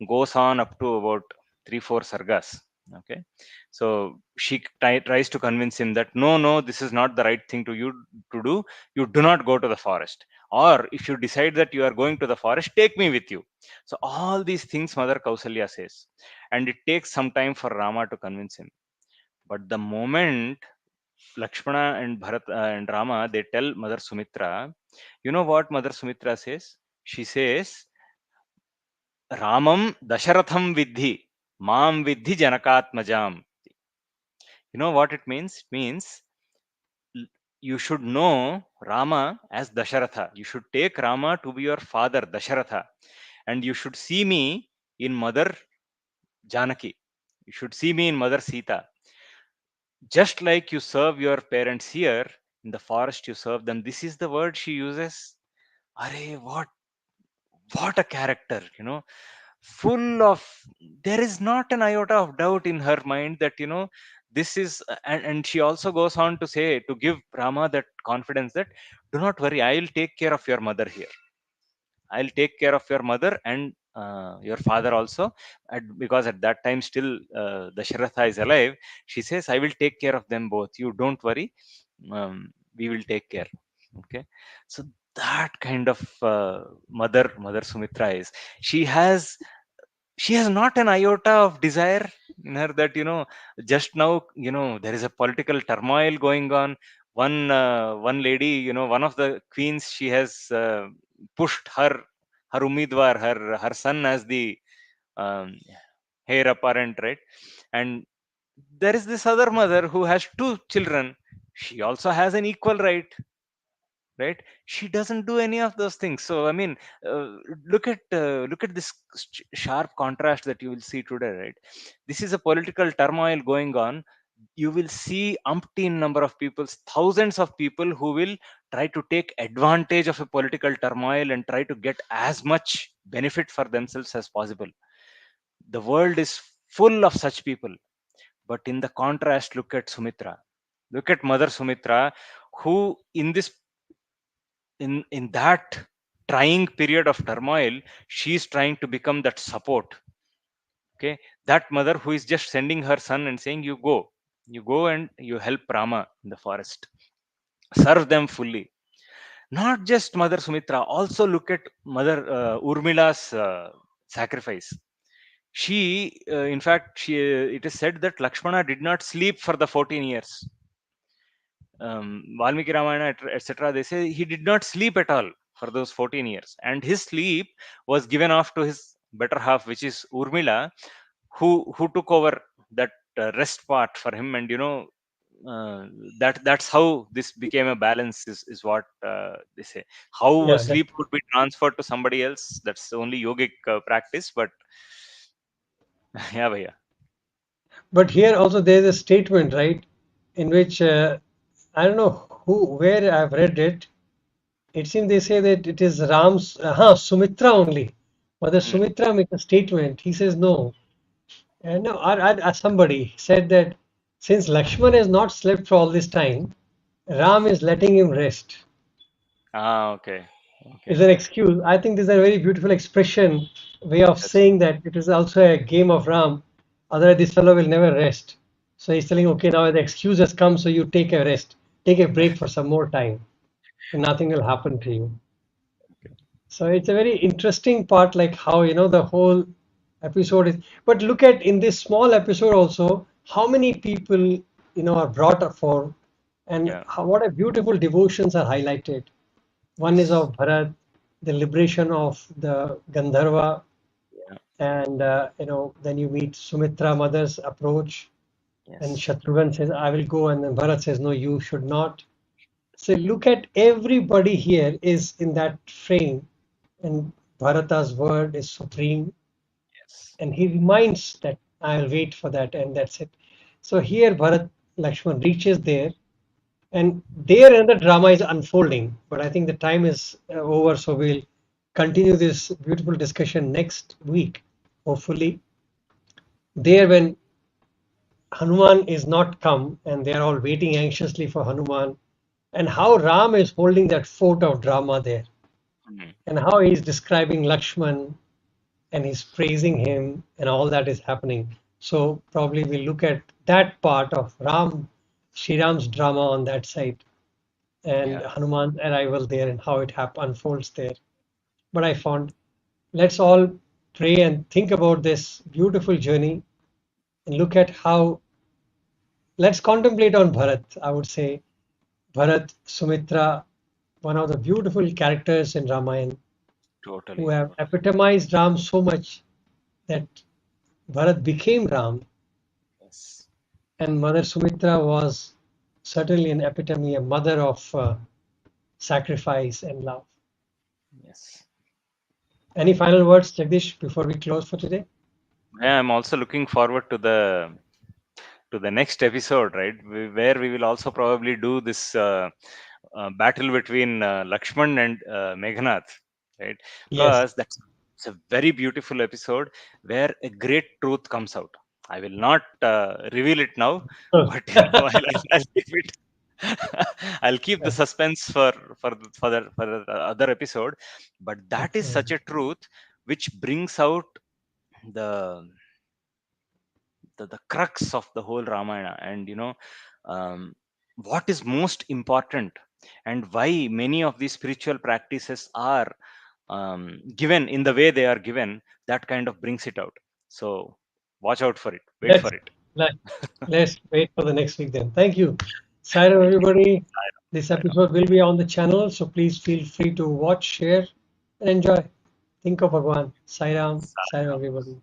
goes on up to about 3 4 sargas. Okay, so she tries to convince him that no, this is not the right thing to do. You do not go to the forest, or if you decide that you are going to the forest, take me with you. So all these things Mother Kausalya says, and it takes some time for Rama to convince him. But the moment Lakshmana and Bharat and Rama, they tell Mother Sumitra, you know what Mother Sumitra says? She says, Ramam Dasharatham Vidhi, Mam Vidhi Janakatmajam. You know what it means? It means l- you should know Rama as Dasharatha. You should take Rama to be your father, Dasharatha. And you should see me in Mother Janaki. You should see me in Mother Sita. Just like you serve your parents here, in the forest you serve them. This is the word she uses. Arey, what a character, full of, there is not an iota of doubt in her mind that, this is and she also goes on to say, to give Rama that confidence that, do not worry, I'll take care of your mother here. I'll take care of your mother and your father also. Because at that time still Dasharatha is alive. She says, I will take care of them both. You don't worry. We will take care. Okay. So that kind of mother Sumitra is. She has she has not an iota of desire in her, that, just now, there is a political turmoil going on. One lady, one of the queens, she has pushed her umidwar, her son, as the um, heir apparent, right? And there is this other mother who has two children. She also has an equal right, right? She doesn't do any of those things. So I mean, uh, look at this sharp contrast that you will see today, right? This is a political turmoil going on. You will see umpteen number of people, thousands of people, who will try to take advantage of a political turmoil and try to get as much benefit for themselves as possible. The world is full of such people. But in the contrast, look at Sumitra. Look at Mother Sumitra, who in this in that trying period of turmoil, she's trying to become that support. Okay, that mother who is just sending her son and saying, you go and you help Rama in the forest, serve them fully. Not just Mother Sumitra, also look at Mother Urmila's sacrifice. She in fact, she it is said that Lakshmana did not sleep for the 14 years. Valmiki Ramayana, etc., they say he did not sleep at all for those 14 years. And his sleep was given off to his better half, which is Urmila, who took over that rest part for him. And, uh, that's how this became a balance, is what they say. How Yeah, that. sleep could be transferred to somebody else, that's only yogic practice. But yeah, bhaiya. But here also there is a statement, right, in which I don't know where I've read it. It seems they say that it is Ram's, Sumitra only. Mother Hmm. Sumitra makes a statement. He says no. And no, somebody said that since Lakshman has not slept for all this time, Ram is letting him rest. Okay, Is okay. an excuse. I think this is a very beautiful expression, way of That's saying that it is also a game of Ram. Otherwise, this fellow will never rest. So he's telling, okay, now the excuse has come, so you take a rest, take a break for some more time, and nothing will happen to you. So it's a very interesting part, like how, the whole episode is. But look at in this small episode also, how many people, are brought up for, and yeah. what a beautiful devotions are highlighted. One is Yes. of Bharat, the liberation of the Gandharva, Yeah. and then you meet Sumitra mother's approach, and Yes. Shatrughan says, "I will go," and then Bharat says, "No, you should not." So look at everybody here is in that frame, and Bharata's word is supreme, Yes. and he reminds that I'll wait for that, and that's it. So here Bharat Lakshman reaches there, and there another drama is unfolding. But I think the time is over, so we'll continue this beautiful discussion next week, hopefully. There, when Hanuman is not come, and they are all waiting anxiously for Hanuman, and how Ram is holding that fort of drama there, Hmm. and how he's describing Lakshman and he's praising him, and all that is happening. So probably we'll look at that part of Sri Ram's drama on that side, and Yeah. Hanuman's arrival there, and how it unfolds there. But I found, let's all pray and think about this beautiful journey and look at how, let's contemplate on Bharat. I would say Bharat, Sumitra, one of the beautiful characters in Ramayana, who Totally. have Totally. epitomized Ram so much that Bharat became Ram, Yes. and Mother Sumitra was certainly an epitome, a mother of sacrifice and love. Yes. Any final words, Jagdish, before we close for today? Yeah, I'm also looking forward to the next episode, right? Where we will also probably do this battle between Lakshman and Meghnath, right? Yes, Because that's it's a very beautiful episode where a great truth comes out. I will not reveal it now, Oh, but I'll keep it. I'll keep the suspense for the other episode. But that is excellent. such a truth which brings out the the crux of the whole Ramayana, and um, what is most important, and why many of these spiritual practices are given in the way they are given. That kind of brings it out. So watch out for it. Wait Let's for it. let, let's wait for the next week then. Thank you. Sign off, everybody. This Right on. episode will be on the channel, so please feel free to watch, share, and enjoy. Think of Bhagwan. Sai Ram, Sai Ram, everybody.